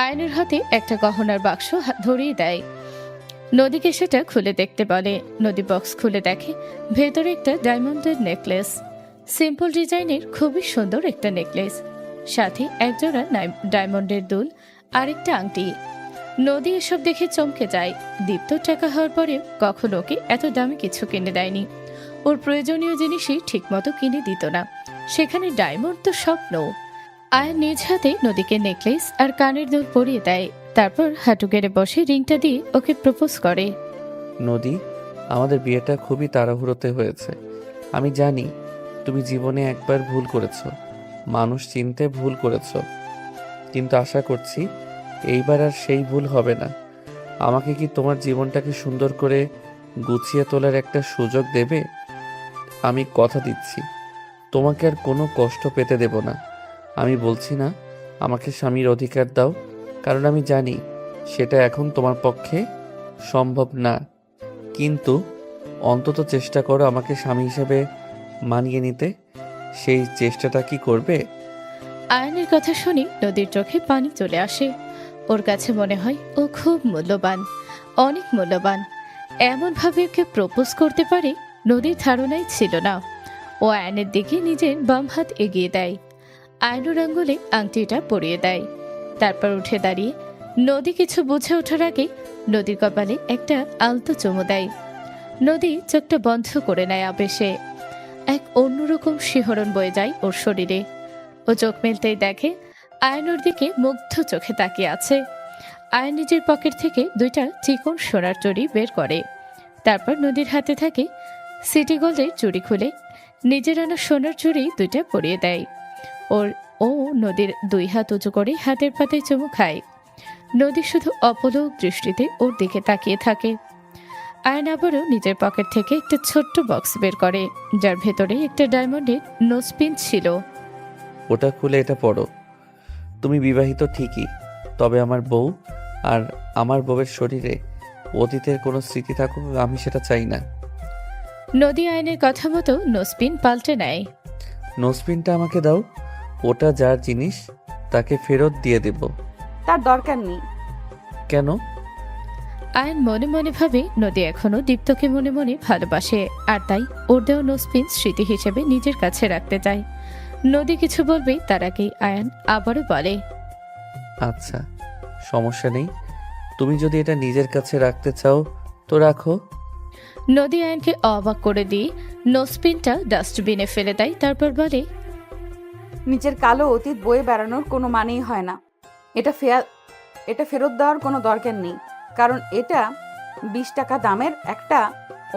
আয়নের হাতে একটা গহনার বাক্স ধরিয়ে দেয়। নদীকে সেটা খুলে দেখতে বলে। নদী বক্স খুলে দেখে ভেতরে একটা ডায়মন্ডের নেকলেস। সিম্পল ডিজাইনের খুবই সুন্দর একটা নেকলেস, সাথে একজোড়া ডায়মন্ডের দুল আর একটা আংটি। নদী এসব দেখে চমকে যায়। দীপ্ত টাকা হওয়ার পরেও কখনো ওকে এত দামি কিছু কিনে দেয়নি। ওর প্রয়োজনীয় জিনিসই ঠিকমতো কিনে দিত না, সেখানে ডায়মন্ড তো স্বপ্ন। আয়ন নিজ হাতে নদীকে নেকলেস আর কানের দুল পরিয়ে দেয়। তারপর হাঁটু গেড়ে বসে রিংটা দিয়ে ওকে প্রপোজ করে। নদী, আমাদের বিয়েটা খুবই তাড়াহুড়োতে হয়েছে। আমি জানি তুমি জীবনে একবার ভুল করেছো, মানুষ চিনতে ভুল করেছো, কিন্তু আশা করছি এইবার আর সেই ভুল হবে না। আমাকে কি তোমার জীবনটাকে সুন্দর করে গুছিয়ে তোলার একটা সুযোগ দেবে? আমি কথা দিচ্ছি তোমাকে আর কোনো কষ্ট পেতে দেব না। আমি বলছি না আমাকে স্বামীর অধিকার দাও, কারণ আমি জানি সেটা এখন তোমার পক্ষে সম্ভব না, কিন্তু অন্তত চেষ্টা করো আমাকে স্বামী হিসেবে মানিয়ে নিতে। সেই চেষ্টাটা কি করবে? আয়নের কথা শুনে নদীর চোখে পানি চলে আসে। ওর কাছে মনে হয় ও খুব মূল্যবান, অনেক মূল্যবান। এমনভাবে ওকে প্রপোজ করতে পারে নদীর ধারণাই ছিল না। ও আয়নের দিকে নিজের বাম হাত এগিয়ে দেয়। আয়নুর আঙ্গুলে আংটিটা পরিয়ে দেয়। তারপর উঠে দাঁড়িয়ে নদী কিছু বুঝে ওঠার আগে নদীর কপালে একটা আলতো চুমু দেয়। নদী চোখটা বন্ধ করে নেয় আবেশে। এক অন্যরকম শিহরণ বয়ে যায় ওর শরীরে। ও চোখ মেলতেই দেখে আয়নুর দিকে মুগ্ধ চোখে তাকিয়ে আছে। আয়ন নিজের পকেট থেকে দুইটা চিকন সোনার চুড়ি বের করে। তারপর নদীর হাতে থাকে সিটি গোল্ডের চুড়ি খুলে নিজের আনা সোনার চুড়ি দুইটা পরিয়ে দেয়। ও নদীর দুই হাত উঁচু করে হাতের পাতায় চুমু খায়। নদী শুধু অপলক দৃষ্টিতে ওর দিকে তাকিয়ে থাকে। আয়ন আবারও নিজের পকেট থেকে একটা ছোট্ট বক্স বের করে, যার ভেতরে একটা ডায়মন্ডের নোজপিন ছিল। ওটা খুলে এটা পড়ো। তুমি বিবাহিত ঠিকই, তবে আমার বউ আর আমার বউয়ের শরীরে অতীতের কোনো স্মৃতি থাকুক আমি সেটা চাই না। নদী আয়নের কথা মতো নোজপিন পাল্টে নেয়। নোজপিনটা আমাকে দাও, ওটা যার জিনিস তাকে ফেরত দিয়ে দেব। তার দরকার নেই। কেন? আয়ন মনে মনে ভাবে নদী এখনো দীপ্তকে মনে মনে ভালোবাসে, আর তাই ওর দেওয়া নোজপিন স্মৃতি হিসেবে নিজের কাছে রাখতে চায়। নদী কিছু বলবে তার আগেই আয়ন আবারও বলে, আচ্ছা সমস্যা নেই, তুমি যদি এটা নিজের কাছে রাখতে চাও তো রাখো। নদী আয়নকে অবাক করে দিয়ে নোজপিনটা ডাস্টবিনে ফেলে দেয়। তারপর বলে, নিজের কালো অতীত বয়ে বেড়ানোর কোনো মানেই হয় না। এটা ফেরত দেওয়ার কোনো দরকার নেই, কারণ এটা 20 টাকা দামের একটা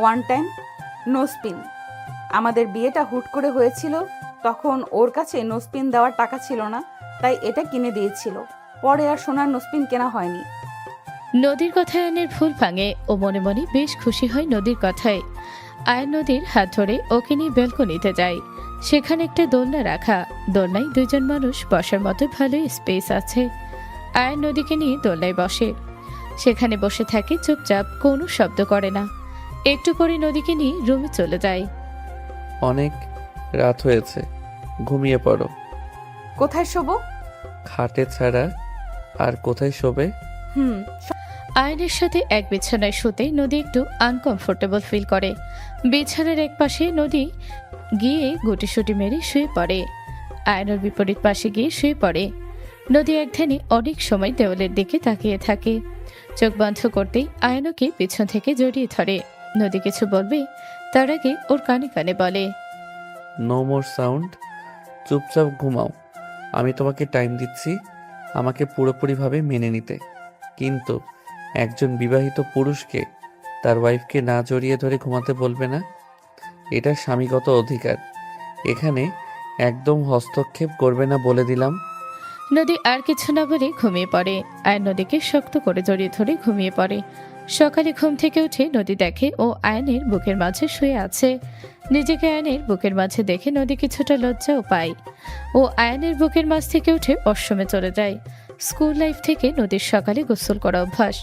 ওয়ান টাইম নোজপিন। আমাদের বিয়েটা হুট করে হয়েছিল, তখন ওর কাছে নোজপিন দেওয়ার টাকা ছিল না, তাই এটা কিনে দিয়েছিল। পরে আর সোনার নোজপিন কেনা হয়নি। নদীর কথায় আয়নের ভুল ভাঙে ও মনে মনে বেশ খুশি হয় নদীর কথায়। আয়ন নদীর হাত ধরে ওকে নিয়ে ব্যালকনিতে যায়। সেখানে একটা দোলনা রাখা, দোলনায় দুইজন মানুষ বসার মতো ভালোই স্পেস আছে। আয়ন নদীকে নিয়ে দোলনায় বসে। সেখানে বসে থাকে চুপচাপ, কোনো শব্দ করে না। একটু পরে নদীকে নিয়ে রুমে চলে যায়। অনেক রাত হয়েছে, ঘুমিয়ে পড়ো। কোথায় শোবো? খাটে ছাড়া আর কোথায় শোবে? আয়নের সাথে এক বিছানায় শুতে নদী একটু আনকমফোর্টেবল ফিল করে। বিছানার এক পাশে নদী গিয়ে গুটিসুটি মেরে শুয়ে পড়ে। আয়নের বিপরীত পাশে গিয়ে শুয়ে পড়ে। নদী এক ধ্যানে অনেক সময় দেওয়ালের দিকে তাকিয়ে থাকে। চোখ বন্ধ করতেই আয়নকে পিছন থেকে জড়িয়ে ধরে। নদী কিছু বলবে তার আগে ওর কানে কানে বলে, নো মোর সাউন্ড, চুপচাপ ঘুমাও। আমি তোমাকে টাইম দিচ্ছি আমাকে পুরোপুরিভাবে মেনে নিতে, কিন্তু একজন বিবাহিত পুরুষকে তার ওয়াইফকে না জড়িয়ে ধরে ঘুমাতে বলবে না। এটা স্বামীগত অধিকার, এখানে একদম হস্তক্ষেপ করবে না বলে দিলাম। নদী আর কিছু না বলে ঘুমিয়ে পড়ে। আয়ন নদীকে শক্ত করে জড়িয়ে ধরে ঘুমিয়ে পড়ে। সকালে ঘুম থেকে উঠে নদী দেখে ও আয়নের বুকের মাঝে শুয়ে আছে। নিজেকে আয়নের বুকের মাঝে দেখে নদী কিছুটা লজ্জাও পায়। ও আয়নের বুকের মাঝ থেকে উঠে ওয়াশরুমে চলে যায়। স্কুল লাইফ থেকে নদীর সকালে গোসল করা অভ্যাস।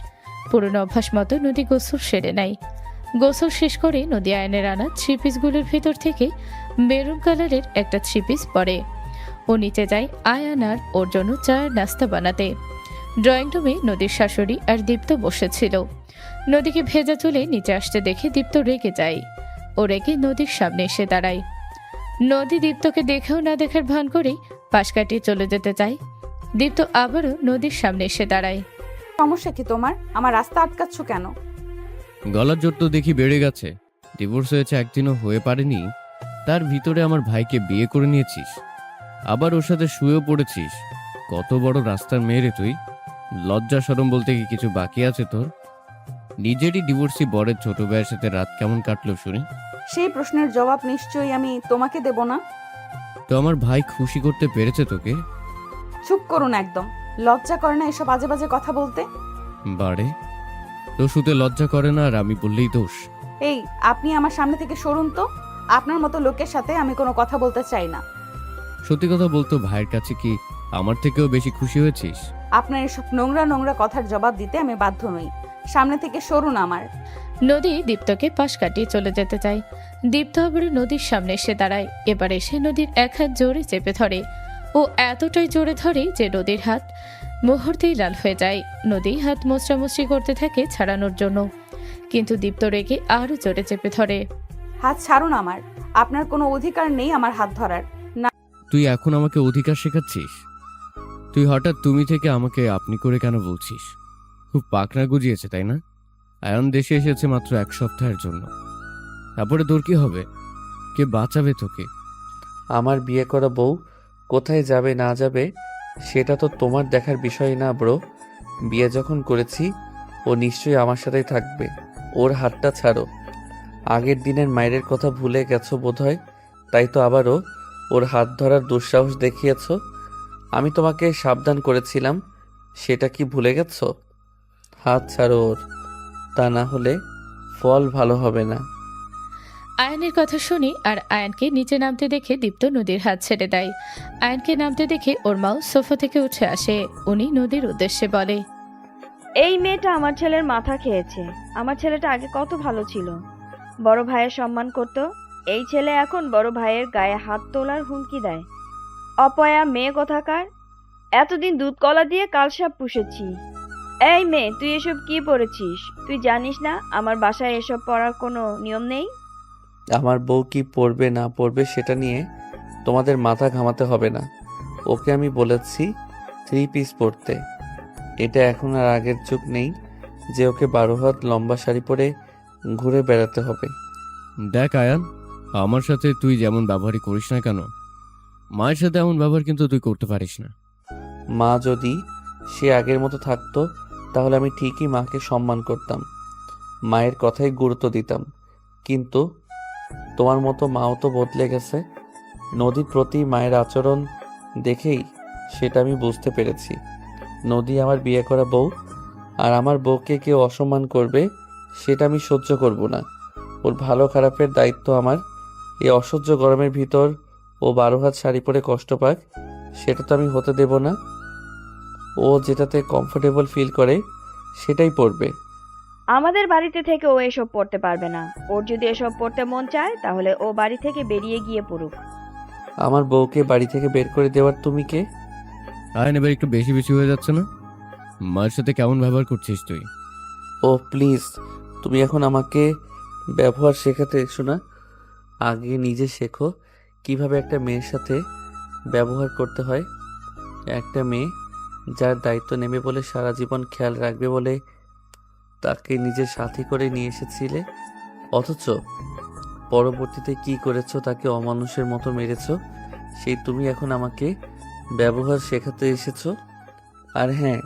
পুরনো অভ্যাস মতো নদী গোসল সেরে নেয়। গোসল শেষ করে নদী আয়নের আনা 3 পিসগুলোর ভেতর থেকে মেরুন কালারের একটা 3 পিস পরে। ও নিচে যায় আয়ান আর ওর জন্য চায়ের নাস্তা বানাতে। ড্রয়িং রুমে নদীর শাশুড়ি আর দীপ্ত বসেছিল। নদীকে ভেজা চুলে নিচে আসতে দেখে দীপ্ত রেগে যায়। ও রেগে নদীর সামনে এসে দাঁড়ায়। নদী দীপ্তকে দেখেও না দেখার ভান করেই পাশ কাটিয়ে চলে যেতে চায়। দীপ্ত আবারও নদীর সামনে এসে দাঁড়ায়। সমস্যা কি তোমার? আমার রাস্তা আটকাচ্ছ কেন? গলার জোর তো দেখি বেড়ে গেছে। ডিভোর্স হয়েছে একদিনও হয়ে পারেনি, তার ভিতরে আমার ভাইকে বিয়ে করে নিয়েছিস, আবার ওর সাথে শুয়েও পড়েছিস। কত বড় রাস্তার মেয়ে রে তুই! লজ্জা শরম বলতে কি কিছু বাকি আছে তোর? নিজেরই ডিভোর্সি বরের ছোট ভাইয়ের সাথে রাত কেমন কাটলো শুনি? সেই প্রশ্নের জবাব নিশ্চয়ই আমি তোমাকে দেব না। তো আমার ভাই খুশি করতে পেরেছে তোকে? চুপ করুন একদম। লজ্জা করে না এসব বাজে বাজে কথা বলতে? বাড়ে তো শুতে লজ্জা করে না, আর আমি বললেই দোষ? এই, আপনি আমার সামনে থেকে সরুন তো। আপনার মতো লোকের সাথে আমি কোনো কথা বলতে চাই না। সত্যি কথা বলতো, ভাইয়ের কাছে কি আমার থেকেও বেশি খুশি হয়েছিস? আপনার এসব নোংরা নোংরা কথার জবাব দিতে আমি বাধ্য নই। সামনে থেকে সরুন আমার। নদী দীপ্তকে পাশ কাটিয়ে চলে যেতে চায়। দীপ্ত আবার নদীর সামনে এসে দাঁড়ায়। এবার এসে নদীর এক হাত জোরে চেপে ধরে। ও এতটাই জোরে ধরে যে নদীর হাত মুহূর্তেই লাল হয়ে যায়। নদী হাত মোচড়ামুচড়ি করতে থাকে ছাড়ানোর জন্য, কিন্তু দীপ্ত রেগে আরো জোরে চেপে ধরে। হাত ছাড়ুন আমার। আপনার কোনো অধিকার নেই আমার হাত ধরার। তুই এখন আমাকে অধিকার শেখাচ্ছিস? তুই হঠাৎ তুমি থেকে আমাকে আপনি করে কেন বলছিস? খুব পাকনা গুজিয়েছে তাই না? আয়ন দেশে এসেছে মাত্র 1 সপ্তাহের জন্য, তারপরে তোর কি হবে? কে বাঁচাবে তোকে? আমার বিয়ে করা বউ কোথায় যাবে না যাবে সেটা তো তোমার দেখার বিষয় না ব্রো। বিয়ে যখন করেছি ও নিশ্চয়ই আমার সাথেই থাকবে। ওর হাতটা ছাড়ো। আগের দিনের মায়ের কথা ভুলে গেছো বোধহয়, তাই তো আবারও ওর হাত ধরার দুঃসাহস দেখিয়েছো। আমি তোমাকে সাবধান করেছিলাম, সেটা কি ভুলে গেছো? হাত ছাড়ো ওর, তা না হলে ফল ভালো হবে না। আয়নের কথা শুনি আর আয়নকে নিচে নামতে দেখে দীপ্ত নদীর হাত ছেড়ে দেয়। আয়নকে নামতে দেখে ওর মাও সোফা থেকে উঠে আসে। উনি নদীর উদ্দেশ্যে বলে, এই মেয়েটা আমার ছেলের মাথা খেয়েছে। আমার ছেলেটা আগে কত ভালো ছিল, বড় ভাইয়ের সম্মান করত। এই ছেলে এখন বড় ভাইয়ের গায়ে হাত তোলার হুমকি দেয়। অপয়া মেয়ে কোথাকার! এতদিন দুধ কলা দিয়ে কালসাপ পুষেছি। এই মেয়ে, তুই এসব কি পড়েছিস? তুই জানিস না আমার বাসায় এসব পড়ার কোনো নিয়ম নেই? আমার বউ কি পড়বে না পড়বে সেটা নিয়ে তোমাদের মাথা ঘামাতে হবে না। ওকে আমি বলেছি 3 পিস পরতে। এটা এখন আর আগের যুগ নেই যে ওকে 12 হাত লম্বা শাড়ি পরে ঘুরে বেড়াতে হবে। দেখ আয়ান, আমার সাথে তুই যেমন ব্যবহারই করিস না কেন, মায়ের সাথে এমন ব্যবহার কিন্তু তুই করতে পারিস না। মা যদি সে আগের মতো থাকতো তাহলে আমি ঠিকই মাকে সম্মান করতাম, মায়ের কথাই গুরুত্ব দিতাম। কিন্তু তোমার মতো মাও তো বদলে গেছে। নদীর প্রতি মায়ের আচরণ দেখেই সেটা আমি বুঝতে পেরেছি। নদী আমার বিয়ে করা বউ, আর আমার বউকে কেউ অসম্মান করবে সেটা আমি সহ্য করব না। ওর ভালো খারাপের দায়িত্ব আমার। এই অসহ্য গরমের ভিতর ও 12 হাত শাড়ি পরে কষ্ট পাক সেটা তো আমি হতে দেব না। ও যেটাতে কমফোর্টেবল ফিল করে সেটাই পরবে। আমাদের বাড়িতে থেকে ও এসব পড়তে পারবে না। ওর যদি এসব পড়তে মন চায় তাহলে ও বাড়ি থেকে বেরিয়ে গিয়ে পড়ুক। আমার বউকে বাড়ি থেকে বের করে দেওয়ার তুমি কে? আয়ন, এবার একটু বেশি বেশি হয়ে যাচ্ছে না? মায়ের সাথে কেমন ব্যবহার করছিস তুই? ও প্লিজ, তুমি এখন আমাকে ব্যবহার শেখাতে এসো না। আগে নিজে শেখো কিভাবে একটা মেয়ের সাথে ব্যবহার করতে হয়। একটা মেয়ে যার দায়িত্ব নেবে বলে সারা জীবন খেয়াল রাখবে বলে তাকে নিজের সাথী করে নিয়ে এসেছিলে, অথচ পরবর্তীতে কি করেছো তাকে অমানুষের মতো মেরেছো। সেই তুমি এখন আমাকে ব্যবহার শেখাতে এসেছো। আর হ্যাঁ,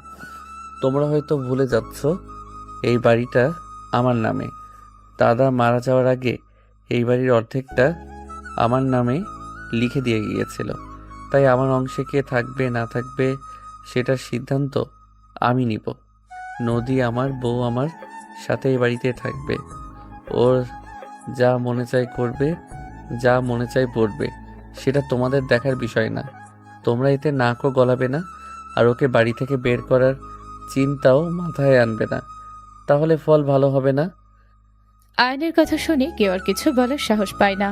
তোমরা হয়তো ভুলে যাচ্ছ এই বাড়িটা আমার নামে। দাদা মারা যাওয়ার আগে এই বাড়ির অর্ধেকটা আমার নামে লিখে দিয়ে গিয়েছিল, তাই আমার অংশে কে থাকবে না থাকবে সেটার সিদ্ধান্ত আমি নিব। নদী আমার, বউ আমার, সাথে এই বাড়িতে থাকবে। ওর যা মনে চায় করবে, যা মনে চায় পড়বে, সেটা তোমাদের দেখার বিষয় না। তোমরা এতে নাকও গলাবে না, আর ওকে বাড়ি থেকে বের করার চিন্তাও মাথায় আনবে না। তাহলে ফল ভালো হবে না? আয়নের কথা শুনে কেউ আর কিছু বলার সাহস পায় না।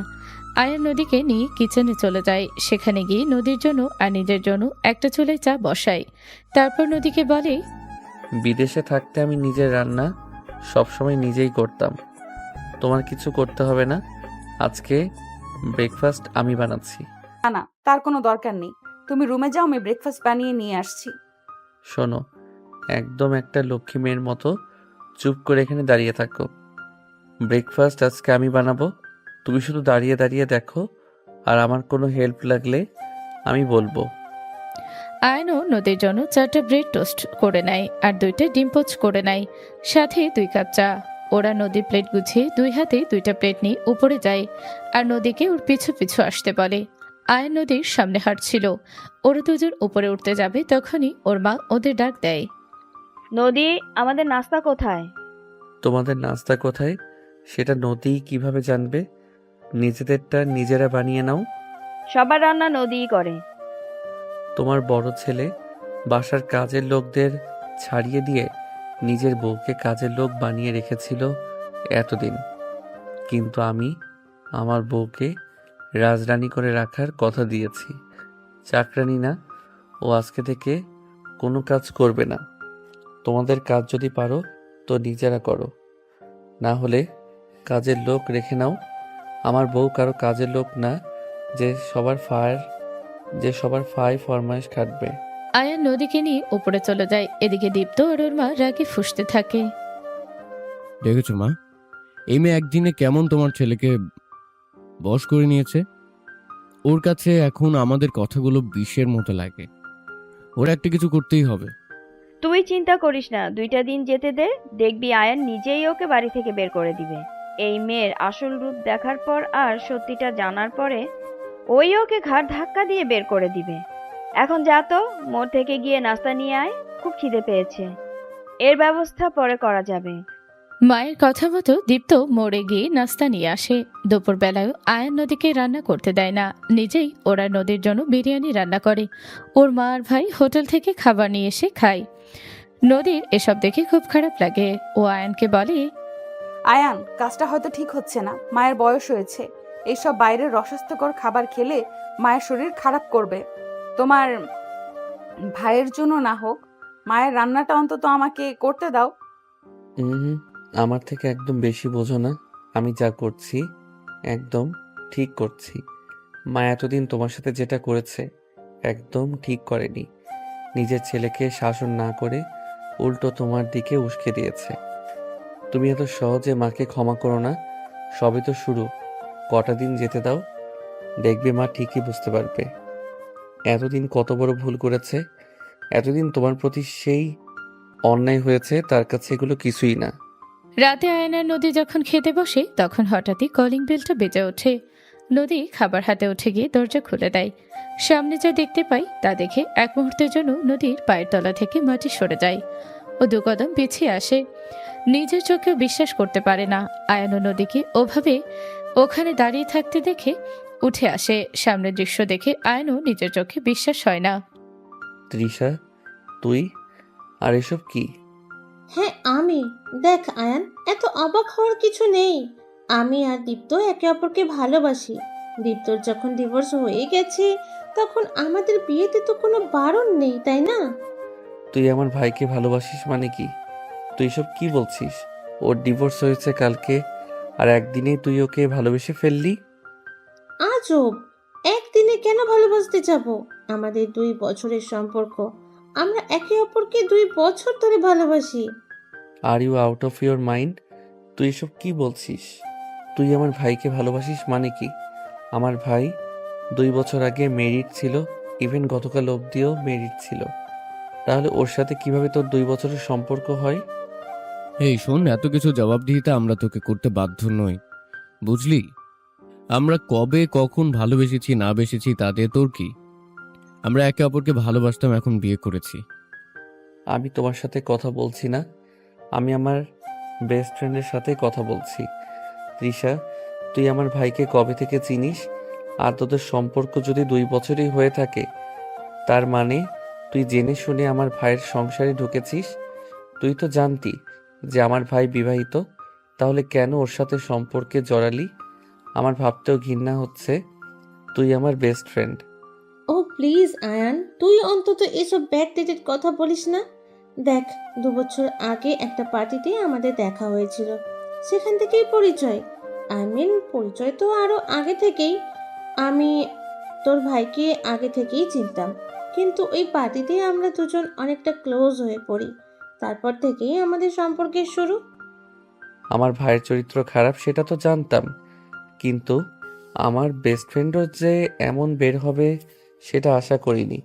আয়ান নদীকে নিয়ে কিচেনে চলে যায়। সেখানে গিয়ে নদীর জন্য আর নিজের জন্য একটা চুলায় চা বসায়। তারপর নদীকে বলে, বিদেশে থাকতে আমি নিজের রান্না সবসময় নিজেই করতাম। তোমার কিছু করতে হবে না। আজকে ব্রেকফাস্ট আমি বানাচ্ছি। না না, তার কোনো দরকার নেই। তুমি রুমে যাও, আমি ব্রেকফাস্ট বানিয়ে নিয়ে আসছি। শোনো, একদম একটা লক্ষ্মী মেয়ের মতো চুপ করে এখানে দাঁড়িয়ে থাকো। ব্রেকফাস্ট আজকে আমি বানাবো, তুমি শুধু দাঁড়িয়ে দাঁড়িয়ে দেখো, আর আমার কোনো হেল্প লাগলে আমি বলবো। আয়নও নদীর জন্য 4টা ব্রেড টোস্ট করে নেয় আর 2টা ডিম পোচ করে নেয়, সাথে 2 কাপ চা। ওরা নদীর প্লেট গুছিয়ে 2 হাতে 2টা প্লেট নিয়ে উপরে যায় আর নদীকে ওর পিছু পিছু আসতে বলে। আয়ন নদীর সামনে হাঁটছিল। ওরা দুজন উপরে উঠতে যাবে, তখনই ওর মা ওদের ডাক দেয়। নদী, আমাদের নাস্তা কোথায়? তোমাদের নাস্তা কোথায় সেটা নদী কিভাবে জানবে? নিজেদেরটা নিজেরা বানিয়ে নাও। সবার রান্না নদীই করে। তোমার বড় ছেলে বাসার কাজের লোকদের ছাড়িয়ে দিয়ে নিজের বউকে কাজের লোক বানিয়ে রেখেছিল এতদিন, কিন্তু আমি আমার বউকে রাজরানী করে রাখার কথা দিয়েছি। চাকরানী না, ও আজকে থেকে কোনো কাজ করবে না। তোমাদের কাজ যদি পারো তো নিজেরা করো, না হলে কাজের লোক রেখে নাও। আমার বউ কারো কাজের লোক না যে সবার ফাই ফরমাইশ খাটবে। আয়ান নদীকে নিয়ে উপরে চলে যায়। এদিকে দীপ্ত আর ওর মা রাগে ফুঁসতে থাকে। দেখেছো মা, এই মেয়ে একদিনে কেমন তোমার ছেলেকে বশ করে নিয়েছে। ওর কাছে এখন আমাদের কথাগুলো বিষের মতো লাগে। ওর একটা কিছু করতেই হবে। তুই চিন্তা করিস না, 2টা দিন যেতে দে, দেখবি আয়ান নিজেই ওকে বাড়ি থেকে বের করে দিবে। এই মেয়ের আসল রূপ দেখার পর আর সত্যিটা জানার পরে ওই ওকে ঘাড় ধাক্কা দিয়ে বের করে দিবে। এখন যা তো, মোড় থেকে গিয়ে নাস্তা নিয়ে আয়, খুব খিদে পেয়েছে। এর ব্যবস্থা পরে করা যাবে। মায়ের কথা মতো দীপ্ত মোড়ে গিয়ে নাস্তা নিয়ে আসে। দুপুরবেলায় আয়ান নদীকে রান্না করতে দেয় না, নিজেই ওরা নদীর জন্য বিরিয়ানি রান্না করে। ওর মা আর ভাই হোটেল থেকে খাবার নিয়ে এসে খায়। নদীর এসব দেখে খুব খারাপ লাগে। ও আয়ানকে বলে, আয়ান, কাজটা হয়তো ঠিক হচ্ছে না। মায়ের বয়স হয়েছে, এইসব বাইরের অস্বাস্থ্যকর খাবার খেলে মায়ের শরীর খারাপ করবে। তোমার ভাইয়ের জন্য না হোক, মায়ের রান্নাটা অন্তত আমাকে করতে দাও। আমার থেকে একদম বেশি বোঝো না। আমি যা করছি একদম ঠিক করছি। মা এতদিন তোমার সাথে যেটা করেছে একদম ঠিক করেনি। নিজের ছেলেকে শাসন না করে উল্টো তোমার দিকে উস্কে দিয়েছে। তুমি এত সহজে মাকে ক্ষমা করো না। সবে তো শুরু, কটা দিন যেতে দাও, দেখবে মা ঠিকই বুঝতে পারবে এতদিন কত বড় ভুল করেছে। এতদিন তোমার প্রতি সেই অন্যায় হয়েছে, তার কাছে এগুলো কিছুই না। রাতে আয়ান আর নদী যখন খেতে বসে তখন হঠাৎই কলিং বেলটা বেজে ওঠে। নদী খাবার হাতে উঠে গিয়ে দরজা খুলে দেয়। সামনে যা দেখতে পাই তা দেখে এক মুহূর্তের জন্য নদীর পায়ের তলা থেকে মাটি সরে যায়। ও 2 কদম পিছিয়ে আসে। নিজের চোখেও বিশ্বাস করতে পারে না। আয়ান ও নদীকে ওভাবে ওখানে দাঁড়িয়ে থাকতে দেখে উঠে আসে। সামনের দৃশ্য দেখে আয়ানও নিজের চোখে বিশ্বাস হয় না। তৃষা, তুই আর এসব কি? হ্যাঁ আমি। দেখ আয়ান, এত অবাক হওয়ার কিছু নেই। আমি আর দীপ্ত একে অপরকে ভালোবাসি। দীপ্তর যখন ডিভোর্স হয়ে গেছে তখন আমাদের বিয়েতে তো কোনো বারণ নেই, তাই না? তুই আমার ভাইকে ভালোবাসিস মানে কি? তুই সব কি বলছিস? ওর ডিভোর্স হয়েছে কালকে, আর একদিনেই তুই ওকে ভালোবেসে ফেললি? আজব, একদিনে কেন ভালোবাসতে যাব? আমাদের 2 বছরের সম্পর্ক, আমরা একে অপরকে 2 বছর ধরে ভালোবাসি। Are you out of your mind? তুই এসব কি বলছিস? তুই আমার ভাইকে ভালোবাসিস মানে কি? আমার ভাই 2 বছর আগে মেরিড ছিল, ইভেন গতকাল অবধিও মেরিড ছিল। তাহলে ওর সাথে কিভাবে তোর 2 বছরের সম্পর্ক হয়? এই শোন, এত কিছু জবাবদিহিতা আমরা তোকে করতে বাধ্য নই, বুঝলি? আমরা কবে কখন ভালোবেসেছি না বেসেছি তাতে তোর কি? আমরা একে অপরকে ভালোবাসতাম, এখন বিয়ে করেছি। আমি তোমার সাথে কথা বলছি না। আমি আমার বেস্ট ফ্রেন্ডের সাথে কথা বলছি। তৃষা, তুই আমার ভাইকে কবে থেকে চিনিস? আর তোদের সম্পর্ক যদি 2 বছরই হয়ে থাকে, তার মানে তুই জেনে শুনে আমার ভাইয়ের সংসারে ঢুকেছিস। তুই তো জানতি যে আমার ভাই বিবাহিত, তাহলে কেন ওর সাথে সম্পর্কে জড়ালি? আমার ভাবতেও ঘৃণা হচ্ছে। তুই আমার best friend. Oh please Ayaan, তুই অন্তত এসব ব্যাকডেটেড কথা বলিস না। দেখ, 2 বছর আগে একটা পার্টিতে আমাদের দেখা হয়েছিল, সেখান থেকেই পরিচয়। পরিচয় তো আরো আগে থেকেই। আমি তোর ভাইকে আগে থেকেই চিনতাম, কিন্তু ওই পার্টিতে আমরা দুজন অনেকটা ক্লোজ হয়ে পড়ি। তারপর থেকেই আমাদের সম্পর্কের শুরু। আমার ভাইয়ের চরিত্র খারাপ সেটা তো জানতাম, কিন্তু আমার বেস্ট ফ্রেন্ডও যে এমন বের হবে সেটা আশা করিনি।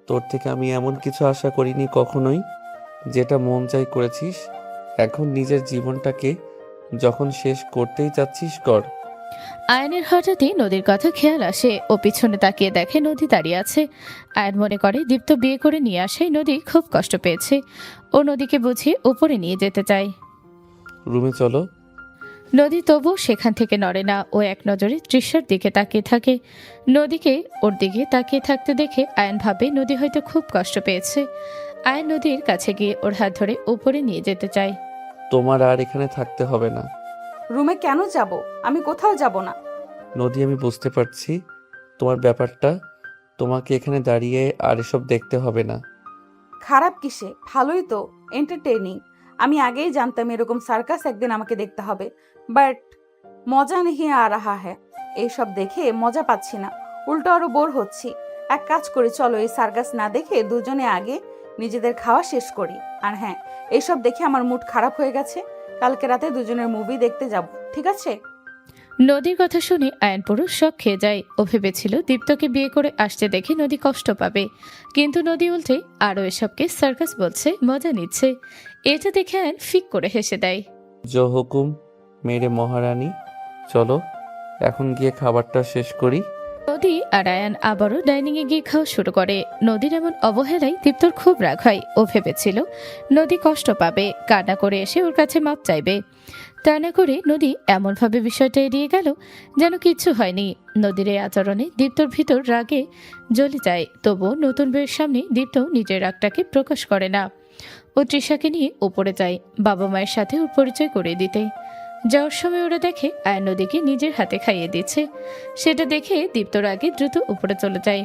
তোর থেকে আমি এমন কিছু আশা করিনি কখনোই। যেটা মন চাই করেছিস। এখন নিজের জীবনটাকে যখন শেষ করতেই চাচ্ছিস কর। আয়নের হঠাৎই নদীর কথা খেয়াল আসে। ও পিছনে তাকিয়ে দেখে নদী দাঁড়িয়ে আছে। আয়ন মনে করে দীপ্ত বিয়ে করে নিয়ে আসায় নদী খুব কষ্ট পেয়েছে। ও নদীকে বুঝিয়ে উপরে নিয়ে যেতে চায়। রুমে চলো। নদী তবু সেখান থেকে নড়ে না। ও এক নজরে তৃষার দিকে তাকিয়ে থাকে। নদীকে ওর দিকে তাকিয়ে থাকতে দেখে আয়ন ভাবে নদী হয়তো খুব কষ্ট পেয়েছে। আয়ন নদীর কাছে গিয়ে ওর হাত ধরে উপরে নিয়ে যেতে চায়। তোমার আর এখানে থাকতে হবে না। রুমে কেন যাব? আমি কোথাও যাব না। নদী, আমি বুঝতে পারছি তোমার ব্যাপারটা। তোমাকে এখানে দাঁড়িয়ে আর এসব দেখতে হবে না। খারাপ কিসে? ভালোই তো, এন্টারটেইনিং। আমি আগেই জানতাম এরকম সার্কাস একদিন আমাকে দেখতে হবে, বাট মজা নেই আ রাহা হ্যায়। এইসব দেখে মজা পাচ্ছি না, উল্টো আরো বোর হচ্ছি। এক কাজ করি, চলো এই সার্কাস না দেখে দুজনে আগে নিজেদের খাওয়া শেষ করি। আর হ্যাঁ, এইসব দেখে আমার মুড খারাপ হয়ে গেছে। কালকে রাতে দুজনের মুভি দেখতে যাব, ঠিক আছে? নদীর কথা শুনে আয়ন পুরো শক খেয়ে যায়। ও ভেবেছিল দীপ্তকে বিয়ে করে আসতে দেখে নদী কষ্ট পাবে, কিন্তু নদী উল্টে আরও এসবকে সার্কাস বলছে, মজা নিচ্ছে। এটা দেখে আয়ন ফিক করে হেসে দেয়। জো হুকুম মেরে মহারানী। চলো এখন গিয়ে খাবারটা শেষ করি। নদী আর আয়ান আবারও ডাইনিংয়ে গিয়ে খাওয়া শুরু করে। নদীর এমন অবহেলায় দীপ্তর খুব রাগ হয়। ও ভেবেছিল নদী কষ্ট পাবে, কান্না করে এসে ওর কাছে মাপ চাইবে। তা না করে নদী এমনভাবে বিষয়টা এড়িয়ে গেল যেন কিচ্ছু হয়নি। নদীর এই আচরণে দীপ্তর ভিতর রাগে জ্বলে যায়। তবুও নতুন বইয়ের সামনে দীপ্ত নিজের রাগটাকে প্রকাশ করে না। ও তৃষাকে নিয়ে উপরে যায় বাবা মায়ের সাথে ওর পরিচয় করিয়ে দিতে। যাওয়ার সময় ওরা দেখে আয়ন নদীকে নিজের হাতে খাইয়ে দিচ্ছে। সেটা দেখে দীপ্তর আগে দ্রুত উপরে চলে যায়।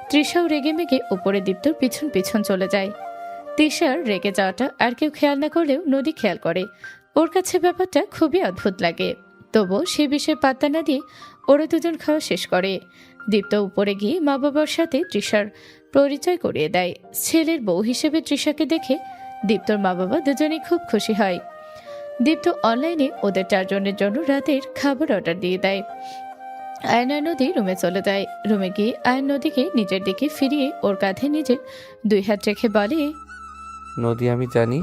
তৃষাও রেগে মেগে উপরে দীপ্তর পিছন পিছন চলে যায়। তৃষার রেগে যাওয়াটা আর কেউ খেয়াল না করলেও নদী খেয়াল করে। ওর কাছে ব্যাপারটা খুবই অদ্ভুত লাগে। তবুও সে বিষয়ে পাত্তা না দিয়ে ওরা দুজন খাওয়া শেষ করে। দীপ্ত উপরে গিয়ে মা বাবার সাথে তৃষার পরিচয় করিয়ে দেয়। ছেলের বউ হিসেবে তৃষাকে দেখে দীপ্তর মা বাবা দুজনেই খুব খুশি হয়। দীপ্ত অনলাইনে ওদের 4 জনের জন্য রাতের খাবার অর্ডার দিয়ে দেয়। আয়ন আর নদী রুমে চলে যায়। রুমে গিয়ে আয়ন নদীকে নিজের দিকে ফিরিয়ে ওর কাঁধে নিজের 2 হাত রেখে বলে, নদী, আমি জানি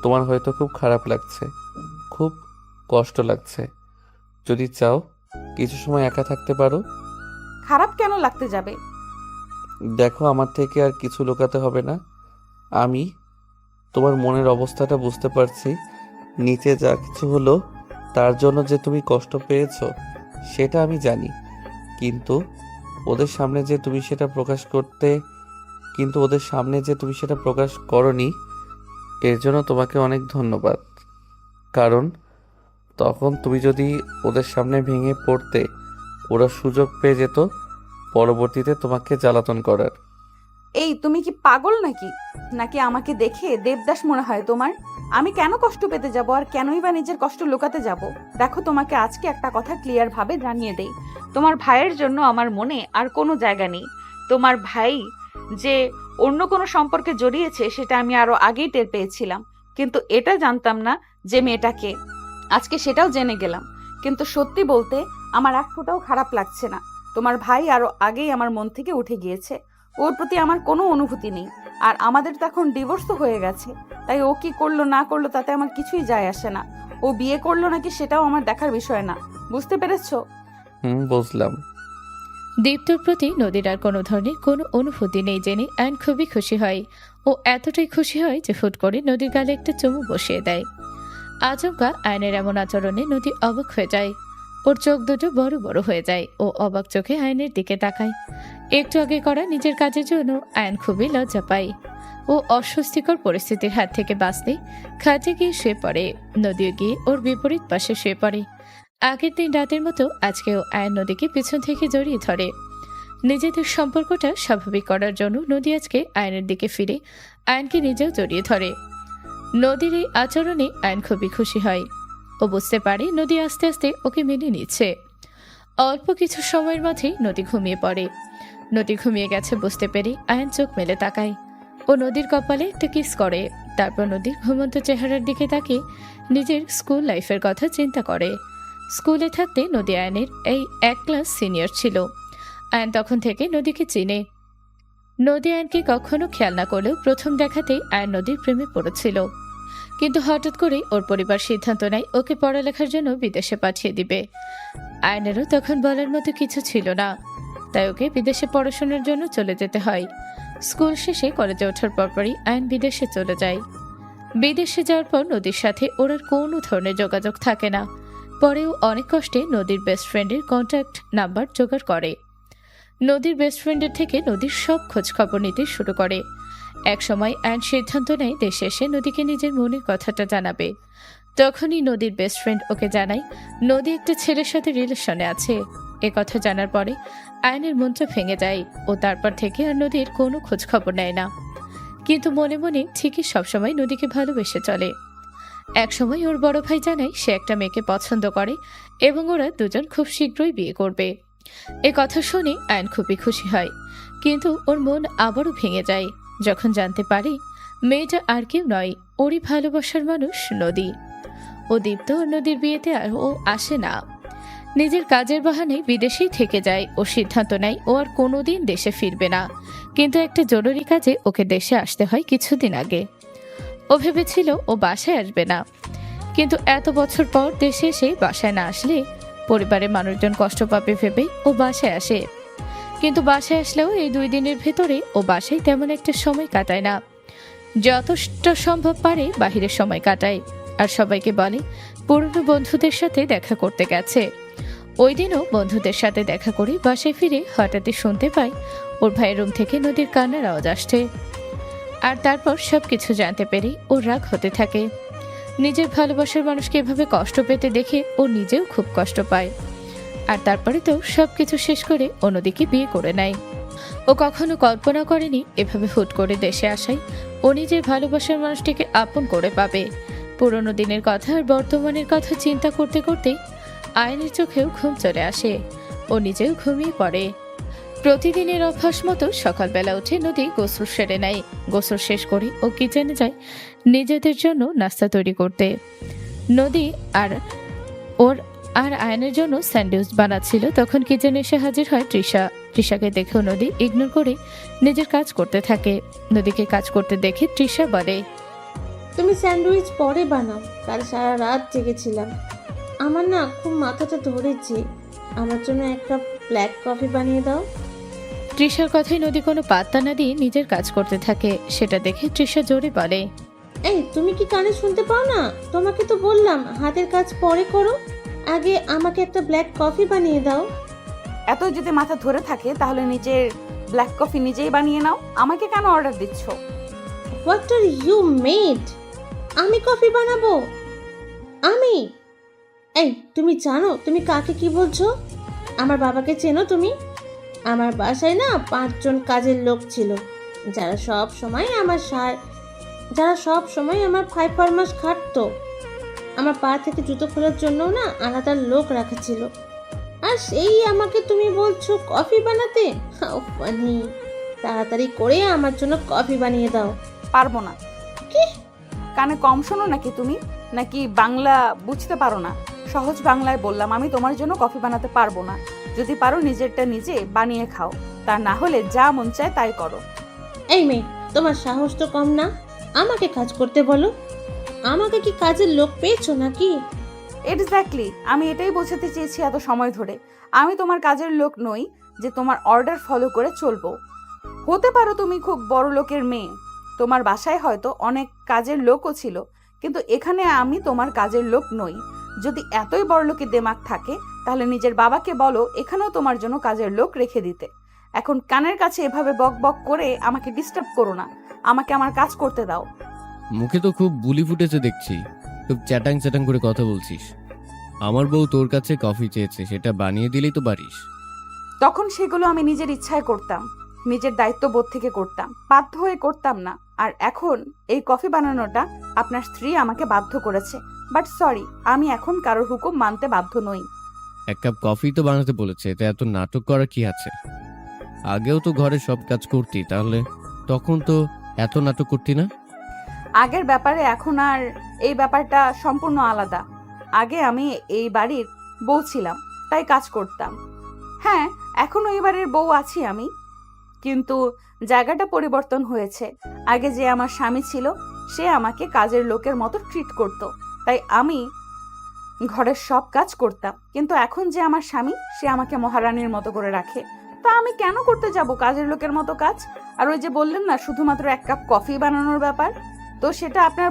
তোমার হয়তো খুব খারাপ লাগছে, খুব কষ্ট লাগছে। যদি চাও কিছু সময় একা থাকতে পারো। খারাপ কেন লাগতে যাবে? দেখো, আমার থেকে আর কিছু লুকাতে হবে না। আমি তোমার মনের অবস্থাটা বুঝতে পারছি। নিচে যা কিছু হলো তার জন্য যে তুমি কষ্ট পেয়েছো সেটা আমি জানি, কিন্তু ওদের সামনে যে তুমি সেটা প্রকাশ করনি, এর জন্য তোমাকে অনেক ধন্যবাদ। কারণ তখন তুমি যদি ওদের সামনে ভেঙে পড়তে, ওরা সুযোগ পেয়ে যেত পরবর্তীতে তোমাকে জ্বালাতন করার। এই তুমি কি পাগল নাকি? নাকি আমাকে দেখে দেবদাস মনে হয় তোমার? আমি কেন কষ্ট পেতে যাব, আর কেনই বা নিজের কষ্ট লুকাতে যাব? দেখো, তোমাকে আজকে একটা কথা ক্লিয়ার ভাবে জানিয়ে দেই। তোমার ভাইয়ের জন্য আমার মনে আর কোনো জায়গা নেই। তোমার ভাই যে অন্য কোনো সম্পর্কে জড়িয়েছে সেটা আমি আরো আগেই টের পেয়েছিলাম, কিন্তু এটা জানতাম না যে মেয়েটাকে। আজকে সেটাও জেনে গেলাম। কিন্তু সত্যি বলতে আমার এক ফোঁটাও খারাপ লাগছে না। তোমার ভাই আরো আগেই আমার মন থেকে উঠে গিয়েছে। ওর প্রতি আমার কোনো অনুভূতি নেই। আর আমাদের তো এখন ডিভোর্স তো হয়ে গেছে, তাই ও কি করলো না করলো তাতে আমার কিছুই যায় আসে না। ও বিয়ে করলো নাকি সেটাও আমার দেখার বিষয় না। বুঝতে পেরেছো? বুঝলাম। দীপ্তর প্রতি নদীর আর কোনো ধরনের কোনো অনুভূতি নেই জেনে আয়ন খুবই খুশি হয়। ও এতটাই খুশি হয় যে হুট করে নদীর গালে একটা চুমু বসিয়ে দেয়। আচমকা আয়নের এমন আচরণে নদী অবাক হয়ে যায়। ওর চোখ দুটো বড় বড় হয়ে যায়। ও অবাক চোখে আয়নের দিকে তাকায়। একটু আগে করা নিজের কাজের জন্য আয়ন খুবই লজ্জা পায়। ও অস্বস্তিকর পরিস্থিতির হাত থেকে বাঁচতে খাটে গিয়ে শুয়ে পড়ে। নদীও গিয়ে ওর বিপরীত পাশে শুয়ে পড়ে। আগের দিন রাতের মতো আজকেও আয়ন নদীকে পিছন থেকে জড়িয়ে ধরে। নিজেদের সম্পর্কটা স্বাভাবিক করার জন্য নদী আজকে আয়নের দিকে ফিরে আয়নকে নিজেও জড়িয়ে ধরে। নদীর এই আচরণে আয়ন খুবই খুশি হয়। ও বুঝতে পারে নদী আস্তে আস্তে ওকে মেনে নিচ্ছে। অল্প কিছু সময়ের মাঝেই নদী ঘুমিয়ে পড়ে। নদী ঘুমিয়ে গেছে বুঝতে পেরে আয়ন চোখ মেলে তাকায়। ও নদীর কপালে একটা কিস করে। তারপর নদীর ঘুমন্ত চেহারার দিকে তাকিয়ে নিজের স্কুল লাইফের কথা চিন্তা করে। স্কুলে থাকতে নদী আয়নের এই 1 ক্লাস সিনিয়র ছিল। আয়ন তখন থেকে নদীকে চিনে। নদী আয়নকে কখনো খেয়াল না করলেও প্রথম দেখাতেই আয়ন নদীর প্রেমে পড়েছিল। কিন্তু হঠাৎ করেই ওর পরিবার সিদ্ধান্ত নেয় ওকে পড়ালেখার জন্য বিদেশে পাঠিয়ে দিবে। আয়নেরও তখন বলার মতো কিছু ছিল না, তাই ওকে বিদেশে পড়াশোনার জন্য চলে যেতে হয়। স্কুল শেষে কলেজে ওঠার পরপরই আয়ন বিদেশে চলে যায়। বিদেশে যাওয়ার পর নদীর সাথে ওর আর কোনো ধরনের যোগাযোগ থাকে না। পরেও অনেক কষ্টে নদীর বেস্ট ফ্রেন্ডের কন্ট্যাক্ট নাম্বার জোগাড় করে। নদীর বেস্ট ফ্রেন্ডের থেকে নদীর সব খোঁজ খবর নিতে শুরু করে। একসময় আয়ন সিদ্ধান্ত নেয় দেশে এসে নদীকে নিজের মনের কথাটা জানাবে। তখনই নদীর বেস্ট ফ্রেন্ড ওকে জানায় নদী একটা ছেলের সাথে রিলেশনে আছে। এ কথা জানার পরে আয়নের মনটা ভেঙে যায়। ও তারপর থেকে আর নদীর কোনো খোঁজ খবর নেয় না, কিন্তু মনে মনে ঠিকই সবসময় নদীকে ভালোবেসে চলে। একসময় ওর বড় ভাই জানায় সে একটা মেয়েকে পছন্দ করে এবং ওরা দুজন খুব শীঘ্রই বিয়ে করবে। এ কথা শুনে আয়ন খুবই খুশি হয়, কিন্তু ওর মন আবারও ভেঙে যায় যখন জানতে পারে মেয়েটা আর কেউ নয়, ওরই ভালোবাসার মানুষ নদী। ও দীপ্ত ও নদীর বিয়েতে আর ও আসে না। নিজের কাজের বাহানে বিদেশেই থেকে যায়। ও সিদ্ধান্ত নেয় ও আর কোনোদিন দেশে ফিরবে না, কিন্তু একটা জরুরি কাজে ওকে দেশে আসতে হয় কিছুদিন আগে। ও ভেবেছিল ও বাসায় আসবে না, কিন্তু এত বছর পর দেশে এসে বাসায় না আসলে পরিবারের মানুষজন কষ্ট পাবে ভেবে ও বাসায় আসে। কিন্তু বাসায় আসলেও এই 2 দিনের ভেতরে ও বাসায় তেমন একটা সময় কাটায় না। যতটা সম্ভব পারে বাহিরে সময় কাটায় আর সবাইকে বলে পুরনো বন্ধুদের সাথে দেখা করতে গেছে। ওই দিনও বন্ধুদের সাথে দেখা করে বাসায় ফিরে হঠাৎই শুনতে পায় ওর ভাইয়ের রুম থেকে নদীর কান্নার আওয়াজ আসছে। আর তারপর সবকিছু জানতে পেরে ওর রাগ হতে থাকে। নিজের ভালোবাসার মানুষকে এভাবে কষ্ট পেতে দেখে ও নিজেও খুব কষ্ট পায়। আর তারপরে তো সবকিছু শেষ করে ও নদীকে বিয়ে করে নেয়। ও কখনো কল্পনা করেনি এভাবে হুট করে দেশে আসায় ও নিজের ভালোবাসার মানুষটিকে আপন করে পাবে। পুরনো দিনের কথা আর বর্তমানের কথা চিন্তা করতে করতে আয়নের চোখেও ঘুম চলে আসে। ও নিজেও ঘুমিয়ে পড়ে। প্রতিদিনের অভ্যাস মতো সকালবেলা উঠে নদী গোসল সেরে নেয়। গোসল শেষ করে ও কিচেনে যায় নিজেদের জন্য নাস্তা তৈরি করতে। নদী আর আয়নের জন্য স্যান্ডউইচ বানাচ্ছিল, তখন কিচেনে এসে হাজির হয় তৃষা। তৃষাকে দেখেও নদী ইগনোর করে নিজের কাজ করতে থাকে। নদীকে কাজ করতে দেখে তৃষা বলে, তুমি স্যান্ডউইচ পরে বানাও, কাল সারা রাত জেগেছিলাম। আমার না খুব মাথাটা ধরেছে, আমার জন্য 1 কাপ ব্ল্যাক কফি বানিয়ে দাও। তৃষার কথায় নদী কোনো পাত্তা না দিয়ে নিজের কাজ করতে থাকে। সেটা দেখে তৃষা জোরে বলে, এই তুমি কি কানে শুনতে পাও না? তোমাকে তো বললাম হাতের কাজ পরে করো, আগে আমাকে একটা ব্ল্যাক কফি বানিয়ে দাও। এত যদি মাথা ধরে থাকে তাহলে নিজের ব্ল্যাক কফি নিজেই বানিয়ে নাও, আমাকে কেন অর্ডার দিচ্ছ? What are you maid? আমি কফি বানাবো? আমি? এই তুমি জানো তুমি কাকে কি বলছো? আমার বাবাকে চেনো তুমি? আমার বাসায় না 5 জন কাজের লোক ছিল, যারা সব সময় আমার 5 ফরমাস খাটতো। আমার পা থেকে জুতো খোলার জন্য না আলাদা লোক রাখা ছিল, আর সেই আমাকে তুমি বলছো কফি বানাতে? How funny! তাড়াতাড়ি করে আমার জন্য কফি বানিয়ে দাও। পারবো না। কি? কানে কম শোনো নাকি তুমি? নাকি বাংলা বুঝতে পারো না? সহজ বাংলায় বললাম, আমি তোমার জন্য কফি বানাতে পারবো না। যদি পারো নিজেরটা নিজে বানিয়ে খাও, তা না হলে যা মন চায় তাই করো। এই মেয়ে, তোমার সাহস তো কম না, আমাকে কাজ করতে বলো। আমাকে কি কাজের লোক পেয়েছো নাকি? এক্স্যাক্টলি, আমি এটাই বোঝাতে চেয়েছি এত সময় ধরে। আমি তোমার কাজের লোক নই যে তোমার অর্ডার ফলো করে চলবো। হতে পারো তুমি খুব বড় লোকের মেয়ে, তোমার বাসায় হয়তো অনেক কাজের লোকও ছিল, কিন্তু এখানে আমি তোমার কাজের লোক নই। যদি এতই বড়লোকের দেমাগ থাকে তাহলে নিজের বাবাকে বলো এখানেও তোমার জন্য কাজের লোক রেখে দিতে। এখন কানের কাছে এভাবে বক বক করে আমাকে ডিস্টার্ব করো না, আমাকে আমার কাজ করতে দাও। মুখে তো খুব বুলি ফুটেছে দেখছি, খুব চ্যাটাং চ্যাটাং করে কথা বলছিস। আমার বউ তোর কাছে কফি চেয়েছে, সেটা বানিয়ে দিলেই তো পারিস। তখন সেগুলো আমি নিজের ইচ্ছায় করতাম, নিজের দায়িত্ববোধ থেকে করতাম, বাধ্য হয়ে করতাম না। আর এখন এই কফি বানানোটা আপনার স্ত্রী আমাকে বাধ্য করেছে। বাট সরি, আমি এখন কারোর হুকুম মানতে বাধ্য নই। এক কাপ কফি তো বানাতে বলেছে, এতে এত নাটক করার কি আছে? আগেও তো ঘরে সব কাজ করতি, তাহলে তখন তো এত নাটক করতি না। আগের ব্যাপারে এখন আর এই ব্যাপারটা সম্পূর্ণ আলাদা। আগে আমি এই বাড়ির বউ ছিলাম, তাই কাজ করতাম। হ্যাঁ, এখনো এই বাড়ির বউ আছি আমি, কিন্তু জায়গাটা পরিবর্তন হয়েছে। আগে যে আমার স্বামী ছিল সে আমাকে কাজের লোকের মতো ট্রিট করত, তাই আমি ঘরের সব কাজ করতাম। কিন্তু এখন যে আমার স্বামী সে আমাকে মহারানীর মতো করে রাখে, তা আমি কেন করতে যাব কাজের লোকের মতো কাজ? আর ওই যে বললেন না শুধুমাত্র এক কাপ কফি বানানোর ব্যাপার, তো সেটা আপনার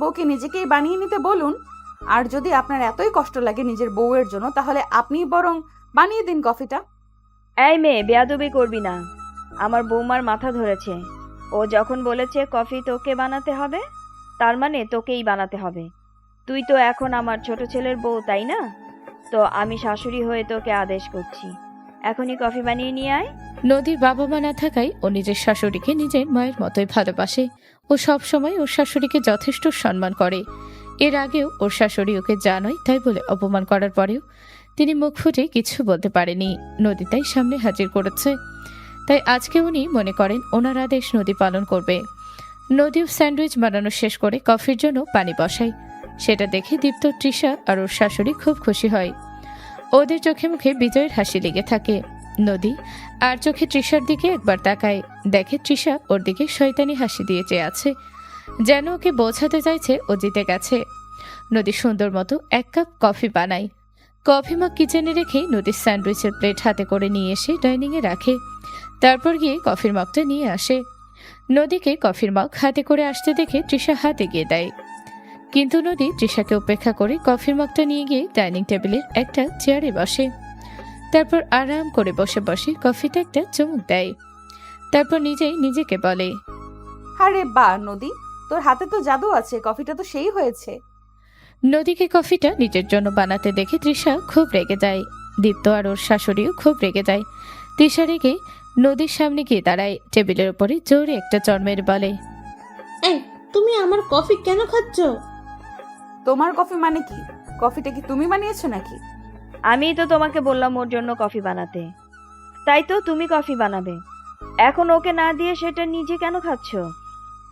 বউকে নিজেকেই বানিয়ে নিতে বলুন। আর যদি আপনার এতই কষ্ট লাগে নিজের বউয়ের জন্য, তাহলে আপনি বরং বানিয়ে দিন কফিটা। এই মেয়ে, বেয়াদবি করবি না। আমার বৌমার মাথা ধরেছে। ও যখন বলেছে কফি তোকে বানাতে হবে, তার মানে তোকেই বানাতে হবে। তুই তো এখন আমার ছোট ছেলের বউ, তাই না? তো আমি শাশুড়ি হয়ে তোকে আদেশ করছি, এখনই কফি বানিয়ে নিয়ে আয়। নদীর বাবা মা না থাকায় ও নিজের শাশুড়িকে নিজের মায়ের মতোই ভালোবাসে। ও সবসময় ওর শাশুড়িকে যথেষ্ট সম্মান করে। এর আগেও ওর শাশুড়ি ওকে জানোই তাই বলে অপমান করার পরেও তিনি মুখ ফুটে কিছু বলতে পারেনি। নদী তাই সামনে হাজির করেছে, তাই আজকে উনি মনে করেন ওনার আদেশ নদী পালন করবে। নদীও স্যান্ডউইচ বানানো শেষ করে কফির জন্য পানি বসায়। সেটা দেখে দীপ্ত, তৃষা আর ওর শাশুড়ি খুব খুশি হয়। ওদের চোখে মুখে বিজয়ের হাসি লেগে থাকে। নদী আর চোখে তৃষার দিকে একবার তাকায়, দেখে তৃষা ওর দিকে শয়তানি হাসি দিয়ে চেয়ে আছে, যেন ওকে বোঝাতে চাইছে ও জিতে গেছে। নদী সুন্দর মতো এক কাপ কফি বানায়। কফি মগ কিচেনে রেখে নদীর স্যান্ডউইচের প্লেট হাতে করে নিয়ে এসে ডাইনিংয়ে রাখে। তারপর গিয়ে কফির মগটা নিয়ে আসে। নদীকে কফির মগ হাতে করে আসতে দেখে তৃষা হাতে গিয়ে দেয়, কিন্তু নদী তৃষাকে উপেক্ষা করে কফির মগটা নিয়ে গিয়ে ডাইনিং টেবিলের একটা চেয়ারে বসে। তারপর আরাম করে বসে বসে কফিতে একটা চুমুক দেয়। তারপর নিজেই নিজেকে বলে, আরে বাহ নদী, তোর হাতে তো জাদু আছে, কফিটা তো সেই হয়েছে। নদীকে কফিটা নিজের জন্য বানাতে দেখে তৃষা খুব রেগে যায়। দীপ্ত আর ওর শাশুড়িও খুব রেগে যায়। তৃষা রেগে নদীর সামনে গিয়ে দাঁড়ায়, টেবিলের উপরে জোরে একটা চড় মেরে বলে, এই, তুমি আমার কফি কেন খাচ্ছ? তোমার কফি মানে কি? কফিটা কি তুমি বানিয়েছো নাকি? আমিই তো তোমাকে বললাম ওর জন্য কফি বানাতে, তাই তো তুমি কফি বানাবে। এখন ওকে না দিয়ে সেটা নিজে কেন খাচ্ছ?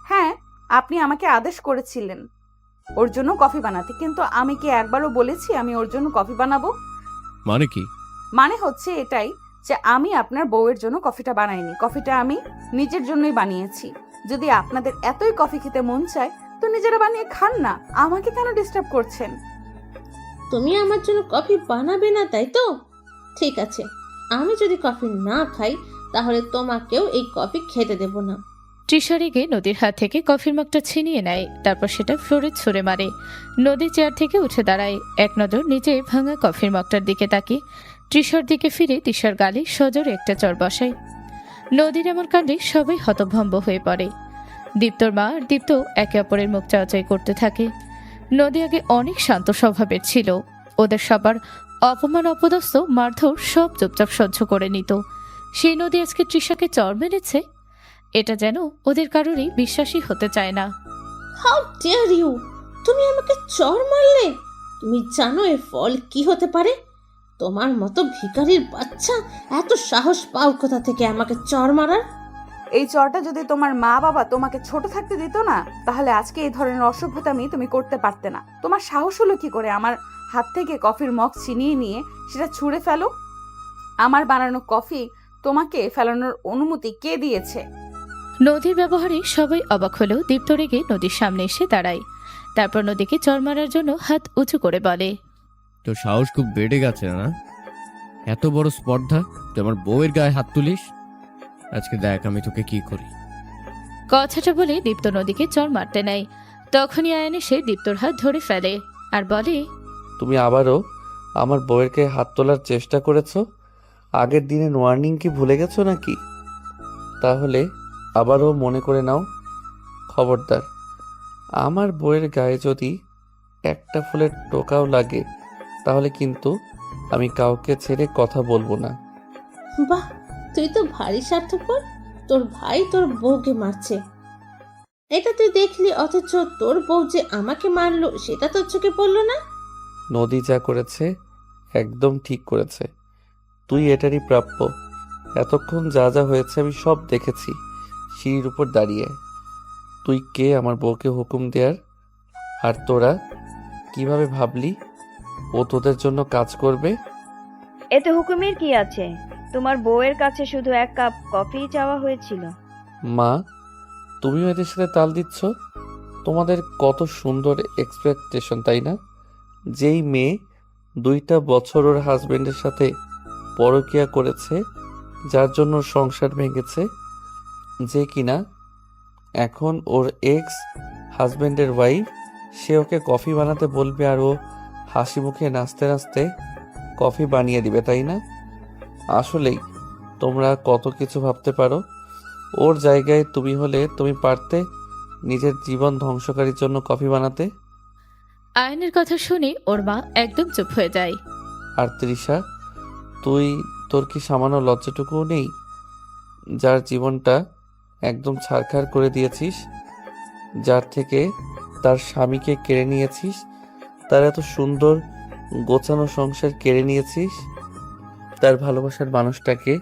হ্যাঁ, আপনি আমাকে আদেশ করেছিলেন ওর জন্য কফি বানাতে, কিন্তু আমি কি একবারও বলেছি আমি ওর জন্য কফি বানাবো? মানে কি? মানে হচ্ছে এটাই যে আমি আপনার বউয়ের জন্য কফিটা বানাইনি, কফিটা আমি নিজের জন্যই বানিয়েছি। যদি আপনাদের এতই কফি খেতে মন চায় তো নিজেরা বানিয়ে খান না, আমাকে কেন ডিস্টার্ব করছেন? তুমি আমার জন্য কফি বানাবে না, তাই তো? ঠিক আছে, আমি যদি কফি না খাই তাহলে তোমাকেও এই কফি খেতে দেব না। তৃষা রেগে নদীর হাত থেকে কফির মগটা ছিনিয়ে নেয়, তারপর সেটা ফ্লোরে ছুঁড়ে মারে। নদী চেয়ার থেকে উঠে দাঁড়ায়, এক নজর নিচে ভাঙা কফির মগটার দিকে তাকিয়ে তৃষার দিকে ফিরে তৃষার গালে সজোরে একটা চড় বসায়। নদীর এমন কাণ্ডে সবাই হতভম্ব হয়ে পড়ে। দীপ্তর মা আর দীপ্ত একে অপরের মুখ চাওয়াচাই করতে থাকে। নদী আগে অনেক শান্ত স্বভাবের ছিল। ওদের সবার অপমান, অপদস্থ, মারধর সব চুপচাপ সহ্য করে নিত। সেই নদী আজকে তৃষাকে চড় মেরেছে, এটা যেন ওদের কারোরই বিশ্বাসই হতে চায় না। How dare you! তুমি আমাকে চড় মারলে? তুমি জানো এর ফল কি হতে পারে? তোমার মতো ভিখারির বাচ্চা এত সাহস পাও কোথা থেকে আমাকে চড় মারার? এই চরটা যদি তোমার মা বাবা তোমাকে ছোট থাকতে দিত না, তাহলে আজকে এই ধরনের অসভ্যতামি তুমি করতে পারতে না। তোমার সাহস হলো কি করে আমার হাত থেকে কফির মগ ছিনিয়ে নিয়ে সেটা ছুঁড়ে ফেলো? আমার বানানো কফি তোমাকে ফেলানোর অনুমতি কে দিয়েছে? নদীর ব্যবহারে সবাই অবাক হলেও দীপ্ত রেগে নদীর সামনে এসে দাঁড়ায়। তারপর নদীকে চড় মারার জন্য হাত উঁচু করে বলে, তোর সাহস খুব বেড়ে গেছে না? এত বড় স্পর্ধা, তুই আমার বউয়ের গায়ে হাত তুলিস? আজকে দেখ আমি তোকে কি করি। কথাটা বলে দীপ্ত নদীকে চড় মারতে নেয়। তখনই আয়ান এসে দীপ্তর হাত ধরে ফেলে আর বলে, তুমি আবারও আমার বউয়ের গায়ে হাত তোলার চেষ্টা করেছো? আগের দিনের ওয়ার্নিং কি ভুলে গেছো নাকি? তাহলে আবারও মনে করে নাও। খবরদার, আমার বউয়ের গায়ে যদি একটা ফুলের টোকাও লাগে তাহলে কিন্তু আমি কাউকে ছেড়ে কথা বলবো না। বাহ, তুই তো ভারী স্বার্থপর। তোর ভাই তোর বউকে মারছে, এটা তুই দেখলি, অথচ তোর বউ যে আমাকে মারলো সেটা তোর চোখে পড়লো না? নদী যা করেছে একদম ঠিক করেছে। তুই এটারই প্রাপ্য। এতক্ষণ যা যা হয়েছে আমি সব দেখেছি সিঁড়ির উপর দাঁড়িয়ে। তুই কে আমার বউকে হুকুম দেয়ার? আর তোরা কিভাবে ভাবলি ও তোদের জন্য কাজ করবে? এতে হুকুমের কি আছে? তোমার বউয়ের কাছে শুধু এক কাপ কফি চাওয়া হয়েছিল। মা, তুমিও এদের সাথে তাল দিচ্ছ? তোমাদের কত সুন্দর এক্সপেকটেশন, তাই না? যেই মেয়ে 2টা বছর ওর হাজবেন্ডের সাথে পরকীয়া করেছে, যার জন্য ওর সংসার ভেঙেছে, যে কিনা এখন ওর এক্স হাজবেন্ডের ওয়াইফ, সে ওকে কফি বানাতে বলবে আর ও হাসি মুখে নাচতে নাচতে কফি বানিয়ে দিবে, তাই না? আসলেই তোমরা কত কিছু ভাবতে পারো। ওর জায়গায় তুমি হলে তুমি পারতে নিজের জীবন ধ্বংসকারীর জন্য কফি বানাতে? আয়ানের কথা শুনে ওর মা একদম চুপ হয়ে যায়। আর তৃষা, তোর কি সামান্য লজ্জাটুকুও নেই? যার জীবনটা একদম ছারখার করে দিয়েছিস, যার থেকে তার স্বামীকে কেড়ে নিয়েছিস, তার এত সুন্দর গোছানো সংসার কেড়ে নিয়েছিস, তার ভালোবাসার মানুষটাকে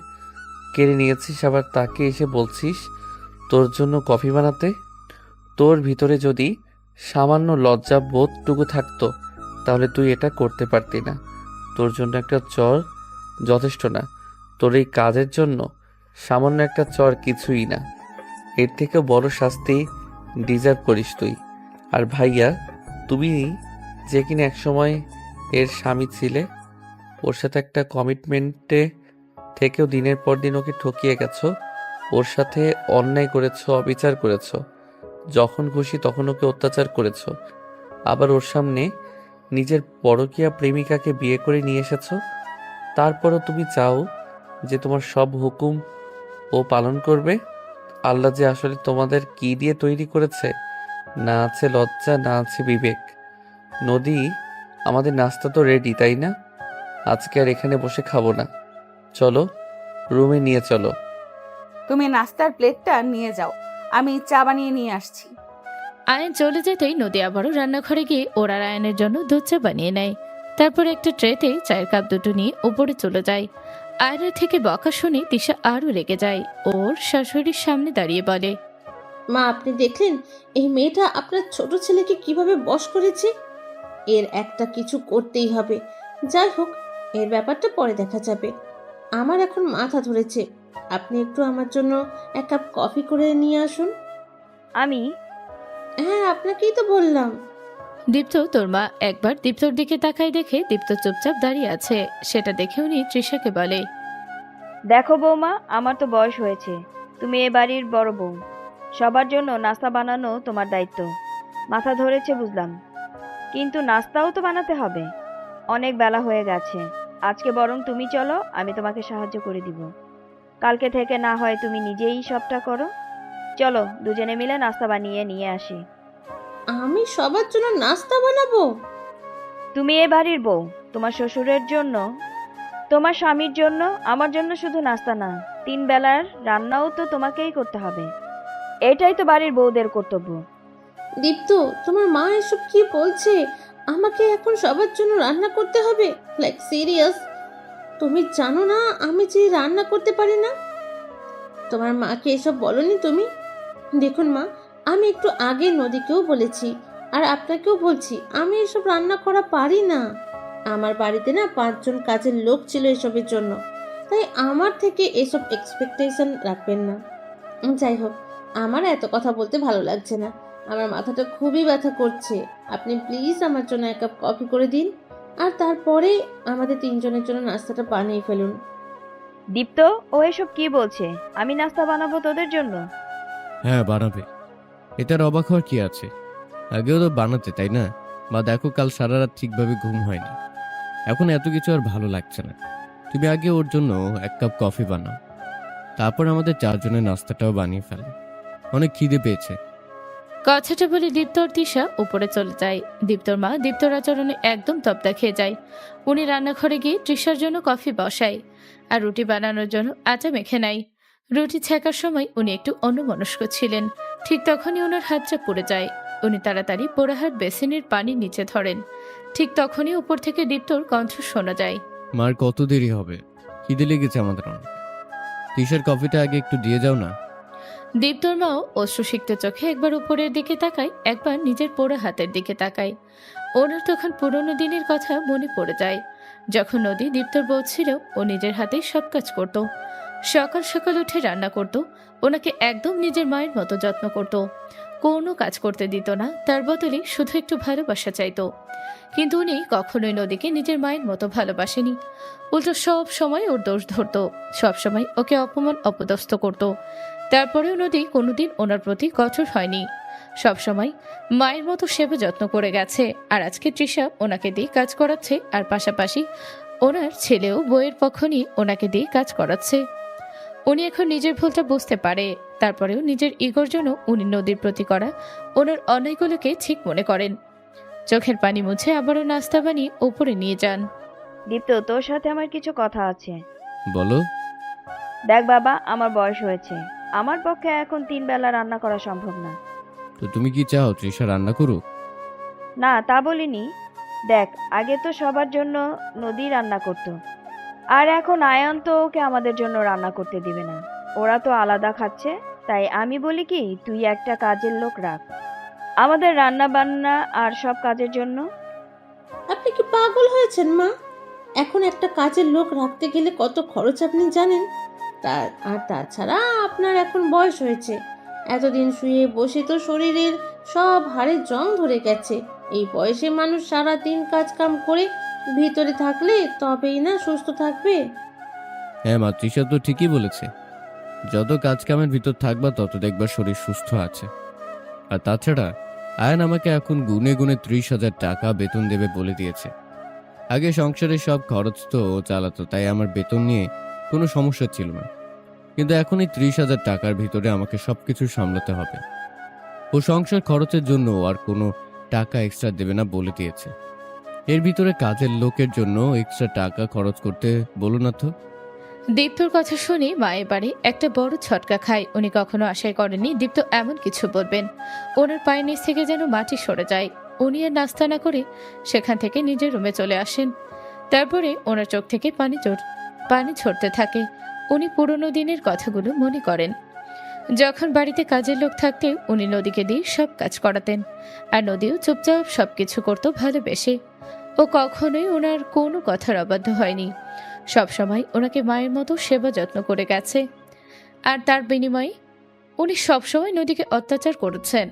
কেড়ে নিয়েছিস, আবার তাকে এসে বলছিস তোর জন্য কফি বানাতে? তোর ভিতরে যদি সামান্য লজ্জা বোধটুকু থাকতো তাহলে তুই এটা করতে পারতি না। তোর জন্য একটা চর যথেষ্ট না। তোর এই কাজের জন্য সামান্য একটা চর কিছুই না। এর থেকে বড় শাস্তি ডিজার্ভ করিস তুই। আর ভাইয়া, তুমি যে কিনা একসময় এর স্বামী ছিলে, ওর সাথে একটা কমিটমেন্টে থেকেও দিনের পর দিন ওকে ঠকিয়ে গেছো, ওর সাথে অন্যায় করেছো, অবিচার করেছো, যখন খুশি তখন ওকে অত্যাচার করেছো, আবার ওর সামনে নিজের পরকীয়া প্রেমিকাকে বিয়ে করে নিয়ে এসেছো। তারপরও তুমি চাও যে তোমার সব হুকুম ও পালন করবে? আল্লাহ যে আসলে তোমাদের কি দিয়ে তৈরি করেছে! না আছে লজ্জা, না আছে বিবেক। নদী, আমাদের নাস্তা তো রেডি, তাই না? আজকে আর এখানে বসে খাবো না, চলো রুমে নিয়ে চলো। তুমি নাস্তার প্লেটটা নিয়ে যাও, আমি চা বানিয়ে নিয়ে আসছি। আয়ান চলে যেতেই নদী আবারও রান্নাঘরে গিয়ে ওর আর আয়ানের জন্য দুধ চা বানিয়ে নেয়। তারপর একটা ট্রেতে চায়ের কাপ দুটো নিয়ে উপরে চলে যায়। আয়নার থেকে বকা শুনে তিশা আরও রেগে যায়। ওর শাশুড়ির সামনে দাঁড়িয়ে বলে, মা, আপনি দেখলেন এই মেয়েটা আপনার ছোট ছেলেকে কিভাবে বশ করেছে? এর একটা কিছু করতেই হবে। যাই হোক, এর ব্যাপারটা পরে দেখা যাবে। আমার এখন মাথা ধরেছে। আপনি একটু আমার জন্য এক কাপ কফি করে নিয়ে আসুন। আমি? হ্যাঁ, আপনাকেই তো বললাম। দীপ্ত, তোর মা একবার দীপ্তর দিকে তাকায় দেখে দীপ্ত চুপচাপ দাঁড়িয়ে আছে। সেটা দেখে উনি তৃষাকে বলে, দেখো বৌমা, আমার তো বয়স হয়েছে, তুমি এ বাড়ির বড় বউ, সবার জন্য নাস্তা বানানো তোমার দায়িত্ব। মাথা ধরেছে বুঝলাম, কিন্তু নাস্তাও তো বানাতে হবে। অনেক বেলা হয়ে গেছে, আজকে বরং তুমি চলো, আমি তোমাকে সাহায্য করে দিব। কালকে থেকে না হয় তুমি নিজেই সবটা করো। চলো দুজনে মিলে নাস্তা বানিয়ে নিয়ে আসি। আমি সবার জন্য নাস্তা বানাবো? তুমি এ বাড়ির বউ, তোমার শ্বশুরের জন্য, তোমার স্বামীর জন্য, আমার জন্য শুধু নাস্তা না, 3 বেলার রান্নাও তো তোমাকেই করতে হবে। এটাই তো বাড়ির বউদের কর্তব্য। দীপ্ত, তোমার মা এসব কি বলছে? আমাকে এখন সবার জন্য রান্না করতে হবে? Like serious? তুমি জানো না আমি যে রান্না করতে পারি না? তোমার মাকে এসব বলনি তুমি? দেখুন মা, আমি একটু আগে নদীকেও বলেছি আর আপনাকেও বলছি, আমি এসব রান্না করা পারি না। আমার বাড়িতে না 5 জন কাজের লোক ছিল এসবের জন্য, তাই আমার থেকে এসব এক্সপেকটেশন রাখবেন না। যাই হোক, আমার এত কথা বলতে ভালো লাগছে না, আমার মাথাটা খুবই ব্যথা করছে। আপনি প্লিজ আমার জন্য এক কাপ কফি করে দিন, আর তারপরে আমাদের 3 জনের জন্য নাস্তাটা বানিয়ে ফেলুন। দীপ্ত, ও এসব কি বলছে? আমি নাস্তা বানাবো তোদের জন্য? হ্যাঁ বানাবে, এটার অবাক হওয়ার কি আছে? আগেও তো বানাতে, তাই না? বা দেখো, কাল সারা রাত ঠিকভাবে ঘুম হয়নি, এখন এত কিছু আর ভালো লাগছে না। তুমি আগে ওর জন্য 1 কাপ কফি বানাও, তারপর আমাদের 4 জনের নাস্তাটাও বানিয়ে ফেলো। অনেক খিদে পেয়েছে। কথাটা বলে দীপ্ত আর তিশা উপরে চলে যায়। দীপ্তর মা দীপ্তর আচরণে একদম তপ্তা খেয়ে যায়। উনি রান্নাঘরে গিয়ে তৃষার জন্য কফি বসায় আর রুটি বানানোর জন্য আটা মেখে নেয়। রুটি ছেঁকার সময় উনি একটু অন্যমনস্ক ছিলেন। ঠিক তখনই ওনার হাতটা পড়ে যায়। উনি তাড়াতাড়ি পোড়া হাত বেসিনের পানির নিচে ধরেন। ঠিক তখনই উপর থেকে দীপ্তর কণ্ঠ শোনা যায়। মার কত দেরি হবে? খিদে লেগেছে আমাদের অনেক। তিশার কফিটা আগে একটু দিয়ে যাও না। দীপ্তর মাও অশ্রুসিক্ত চোখে একবার উপরের দিকে তাকায়, একবার নিজের পোড়া হাতের দিকে তাকায়। ওনার তখন পুরনো দিনের কথা মনে পড়ে যায়, যখন নদী দীপ্তর বউ ছিল। ও নিজের হাতেই সব কাজ করত। সকাল সকাল উঠে রান্না করত, ওনাকে একদম নিজের মায়ের মতো যত্ন করত। কোনো কাজ করতে দিত না, তার বদলে শুধু একটু ভালোবাসা চাইতো। কিন্তু উনি কখনোই নদীকে নিজের মায়ের মতো ভালোবাসেনি। উল্টো সব সময় ওর দোষ ধরত, সব সময় ওকে অপমান অপদস্থ করত। তারপরেও নদী কোনোদিন ওনার প্রতি কঠোর হয়নি, সবসময় মায়ের মতো সেবা যত্ন করে গেছে। আর আজকে তৃষা ওনাকে দিয়ে কাজ করাচ্ছে, আর পাশাপাশি ওনার ছেলেও বইয়ের পক্ষ নিয়ে ওনাকে দিয়ে কাজ করাচ্ছে। উনি এখন নিজের ভুলটা বুঝতে পারে, তারপরেও নিজের ইগোর জন্য উনি নদীর প্রতি করা ওনার অন্যায়গুলোকে ঠিক মনে করেন। চোখের পানি মুছে আবারও নাস্তা বানিয়ে উপরে নিয়ে যান। দীপ্ত, তোর সাথে আমার কিছু কথা আছে। বলো। দেখ বাবা, আমার বয়স হয়েছে, আমার পক্ষে এখন 3 বেলা রান্না করা সম্ভব না। তো তুমি কি চাও তৃষা রান্না করুক? না, তা বলিনি। দেখ, আগে তো সবার জন্য নদী রান্না করত, আর এখন আয়ান তো ওকে আমাদের জন্য রান্না করতে দিবে না। ওরা তো আলাদা খাচ্ছে। তাই আমি বলি কি, তুই একটা কাজের লোক রাখ আমাদের রান্না বান্না আর সব কাজের জন্য। আপনি কি পাগল হয়েছেন মা? এখন একটা কাজের লোক রাখতে গেলে কত খরচ আপনি জানেন? তাছাড়া আপনার এখন বয়স হয়েছে, এতদিন শুয়ে বসে তো শরীরের সব হাড়ে জং ধরে গেছে। এই বয়সে মানুষ সারাদিন কাজ কাম করে ভিতরে থাকলে তবেই না সুস্থ থাকবে। হ্যাঁ মা, তৃষা তো ঠিকই বলেছে। যত কাজ কামের ভিতর থাকবা তত দেখবা শরীর সুস্থ আছে। আর তাছাড়া আয়ন আমাকে এখন গুনে গুনে 30,000 টাকা বেতন দেবে বলে দিয়েছে। আগে সংসারের সব খরচ তো ও চালাতো, তাই আমার বেতন নিয়ে কোনো সমস্যা ছিল না। কিন্তু এখন এই 30,000 টাকার ভিতরে আমাকে সবকিছু সামলাতে হবে। ও সংসার খরচের জন্য আর কোনো টাকা এক্সট্রা দেবে না বলে দিয়েছে। এর ভিতরে কাজের লোকের জন্য এক্সট্রা টাকা খরচ করতে বলো না তো। দীপ্তর কথা শুনে মা এবারে একটা বড় ছটকা খায়। উনি কখনো আশাই করেননি দীপ্ত এমন কিছু বলবেন। ওনার পায়ের নিচ থেকে যেন মাটি সরে যায়। উনি আর নাস্তা না করে সেখান থেকে নিজের রুমে চলে আসেন। তারপরে ওনার চোখ থেকে পানি ঝরতে থাকে। উনি পুরনো দিনের কথাগুলো মনে করেন, যখন বাড়িতে কাজের লোক থাকতে উনি নদীকে দিয়ে সব কাজ করাতেন, আর নদীও চুপচাপ সবকিছু করতো ভালোবেসে। ও কখনোই ওনার কোনো কথার অবাধ্য হয়নি, সবসময় ওনাকে মায়ের মতো সেবা যত্ন করে গেছে। আর তার বিনিময়ে উনি সবসময় নদীকে অত্যাচার করেছেন।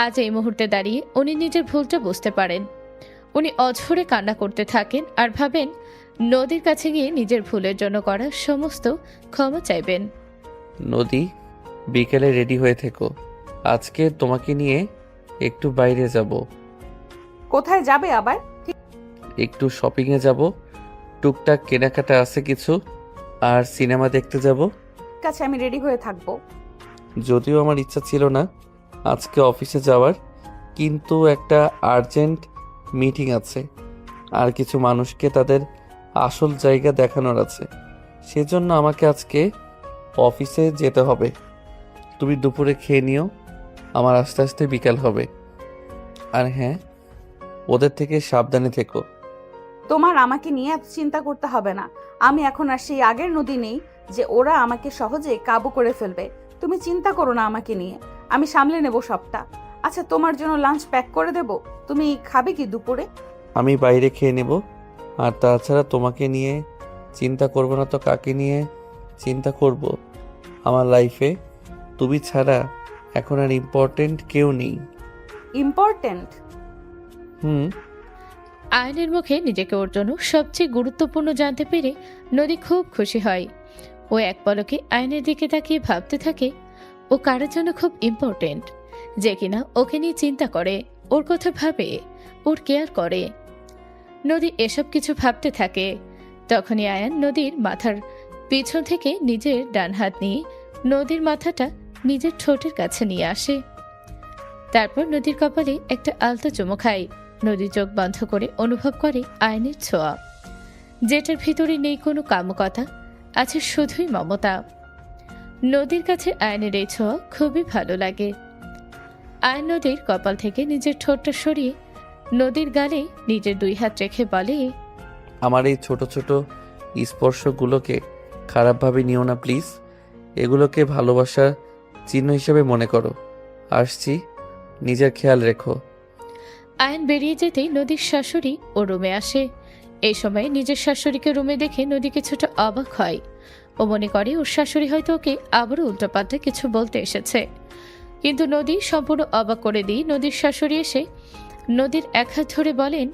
আজ এই মুহূর্তে দাঁড়িয়ে উনি নিজের ভুলটা বুঝতে পারেন। উনি অঝরে কান্না করতে থাকেন আর ভাবেন নদীর কাছে গিয়ে নিজের ভুলের জন্য করা সমস্ত ক্ষমা চাইবেন। নদী, বিকেলে রেডি হয়ে থেকো, আজকে তোমাকে নিয়ে একটু বাইরে যাব। কোথায় যাবে আবার? একটু শপিংয়ে যাব, টুকটাক কেনাকাটা আছে কিছু, আর সিনেমা দেখতে যাব। ঠিক আছে, আমি রেডি হয়ে থাকবো। যদিও আমার ইচ্ছা ছিল না আজকে অফিসে যাওয়ার, কিন্তু একটা আর্জেন্ট মিটিং আছে, আর কিছু মানুষকে তাদের আসল জায়গা দেখানোর আছে, সেজন্য আমাকে আজকে অফিসে যেতে হবে। তুমি দুপুরে খেয়ে নিও, আমার আস্তে আস্তে বিকাল হবে। আর হ্যাঁ, ওদের থেকে সাবধানে থেকো। তোমার আমাকে নিয়ে এত চিন্তা করতে হবে না। আমি এখন আর সেই আগের নদী নেই যে ওরা আমাকে সহজে কাবু করে ফেলবে। তুমি চিন্তা করো না আমাকে নিয়ে, আমি সামলে নেব সবটা। আচ্ছা, তোমার জন্য লাঞ্চ প্যাক করে দেব। তুমি খাবে কি দুপুরে? আমি বাইরে খেয়ে নেব। আর তাছাড়া তোমাকে নিয়ে চিন্তা করব না তো কাকে নিয়ে চিন্তা করব? আমার লাইফে তুমি ছাড়া এখন আর ইম্পর্টেন্ট কেউ নেই। ইম্পর্টেন্ট? আয়নের মুখে নিজেকে ওর জন্য সবচেয়ে গুরুত্বপূর্ণ জানতে পেরে নদী খুব খুশি হয়। ও এক পলকে আয়নের দিকে তাকিয়ে ভাবতে থাকে ও কারোর জন্য খুব ইম্পর্টেন্ট, যে কিনা ওকে নিয়ে চিন্তা করে, ওর কথা ভাবে, ওর কেয়ার করে। নদী এসব কিছু ভাবতে থাকে। তখনই আয়ান নদীর মাথার পিছন থেকে নিজের ডান হাত নিয়ে নদীর মাথাটা নিজের ঠোঁটের কাছে নিয়ে আসে। তারপর নদীর কপালে একটা আলতো চুমু খায়। নদী চোখ বন্ধ করে অনুভব করে আয়নের ছোঁয়া, যেটার ভিতরে নেই কোনো কামুকতা, আছে শুধুই মমতা। নদীর কাছে আয়নের এই ছোঁয়া খুবই ভালো লাগে। আয়ন নদীর কপাল থেকে নিজের ঠোঁটটা সরিয়ে নদীর গালে নিজের 2 হাত রেখে বলে, আমার এই ছোট ছোট স্পর্শগুলোকে খারাপভাবে নিও না প্লিজ। এগুলোকে ভালোবাসার চিহ্ন হিসেবে মনে করো। আসছি, নিজের খেয়াল রেখো। আয়ন বেরিয়ে যেতেই নদীর শাশুড়ি ও রুমে আসে। এই সময় নিজের শাশুড়িকে রুমে দেখে নদী কিছুটা অবাক হয়। ও মনে করে ওর শাশুড়ি হয়তো ওকে আবারও উল্টোপাল্টা কিছু বলতে এসেছে। কিন্তু নদী সম্পূর্ণ অবাক করে দিয়ে নদীর শাশুড়ি এসে নদীর এক হাত ধরে বলেন,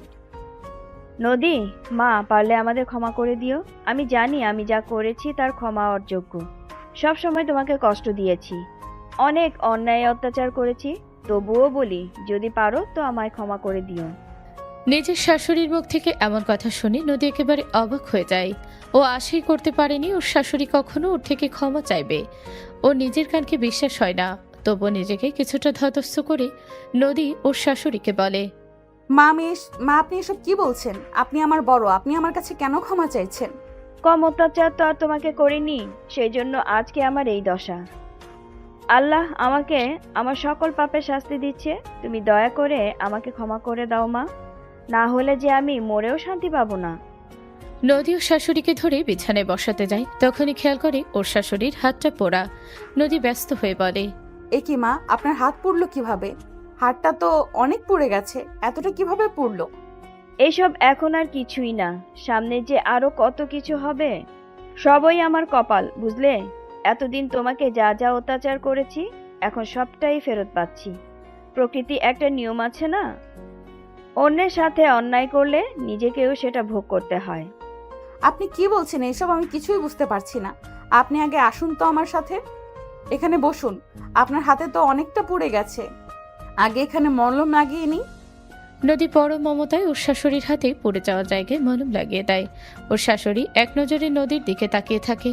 নদী, মা পারলে আমাদের ক্ষমা করে দিও। আমি জানি আমি যা করেছি তার ক্ষমা অযোগ্য। সব সময় তোমাকে কষ্ট দিয়েছি, অনেক অন্যায় অত্যাচার করেছি। তবুও বলি, যদি পারো তো আমায় ক্ষমা করে দিও। নিজের শাশুড়ির মুখ থেকে এমন কথা শুনে নদী একেবারে অবাক হয়ে যায়। ও আশাই করতে পারেনি ওর শাশুড়ি কখনো ওর থেকে ক্ষমা চাইবে। ও নিজের কানকে বিশ্বাস হয় না। তবু নিজেকে কিছুটা ধাতস্থ করে নদী ওর শাশুড়িকে বলে, মা আপনি এসব কি বলছেন? আপনি আমার বড়, আপনি আমার কাছে কেন ক্ষমা চাইছেন? কম অত্যাচার তো আর তোমাকে করিনি, সেই জন্য আজকে আমার এই দশা। আল্লাহ আমাকে আমার সকল পাপের শাস্তি দিচ্ছে। তুমি দয়া করে আমাকে ক্ষমা করে দাও মা, না হলে যে আমি মরেও শান্তি পাবো না। নদী ওর শাশুড়িকে ধরে বিছানায় বসাতে যায়। তখনই খেয়াল করে ওর শাশুড়ির হাতটা পোড়া। নদী ব্যস্ত হয়ে বলে, এ কি মা, আপনার হাত পুড়লো কিভাবে? হাতটা তো অনেক পুড়ে গেছে, এতটা কিভাবে পুড়লো? এইসব এখন আর কিছুই না, সামনে যে আরো কত কিছু হবে। সবই আমার কপাল, বুঝলে? এতদিন তোমাকে যা যা অত্যাচার করেছি, এখন সবটাই ফেরত পাচ্ছি। প্রকৃতি একটা নিয়ম আছে না, অন্যের সাথে অন্যায় করলে নিজেকেও সেটা ভোগ করতে হয়। আপনি কি বলছেন? এসব আমি কিছুই বুঝতে পারছি না। আপনি আগে আসুন তো আমার সাথে, এখানে বসুন। আপনার হাতে তো অনেকটা পুড়ে গেছে, আগে এখানে মলম লাগিয়ে নিই। নদী পরম মমতায় ওর শাশুড়ির হাতে পড়ে যাওয়া জায়গায় মলম লাগিয়ে দেয়। ওর শাশুড়ি এক নজরে নদীর দিকে তাকিয়ে থাকে।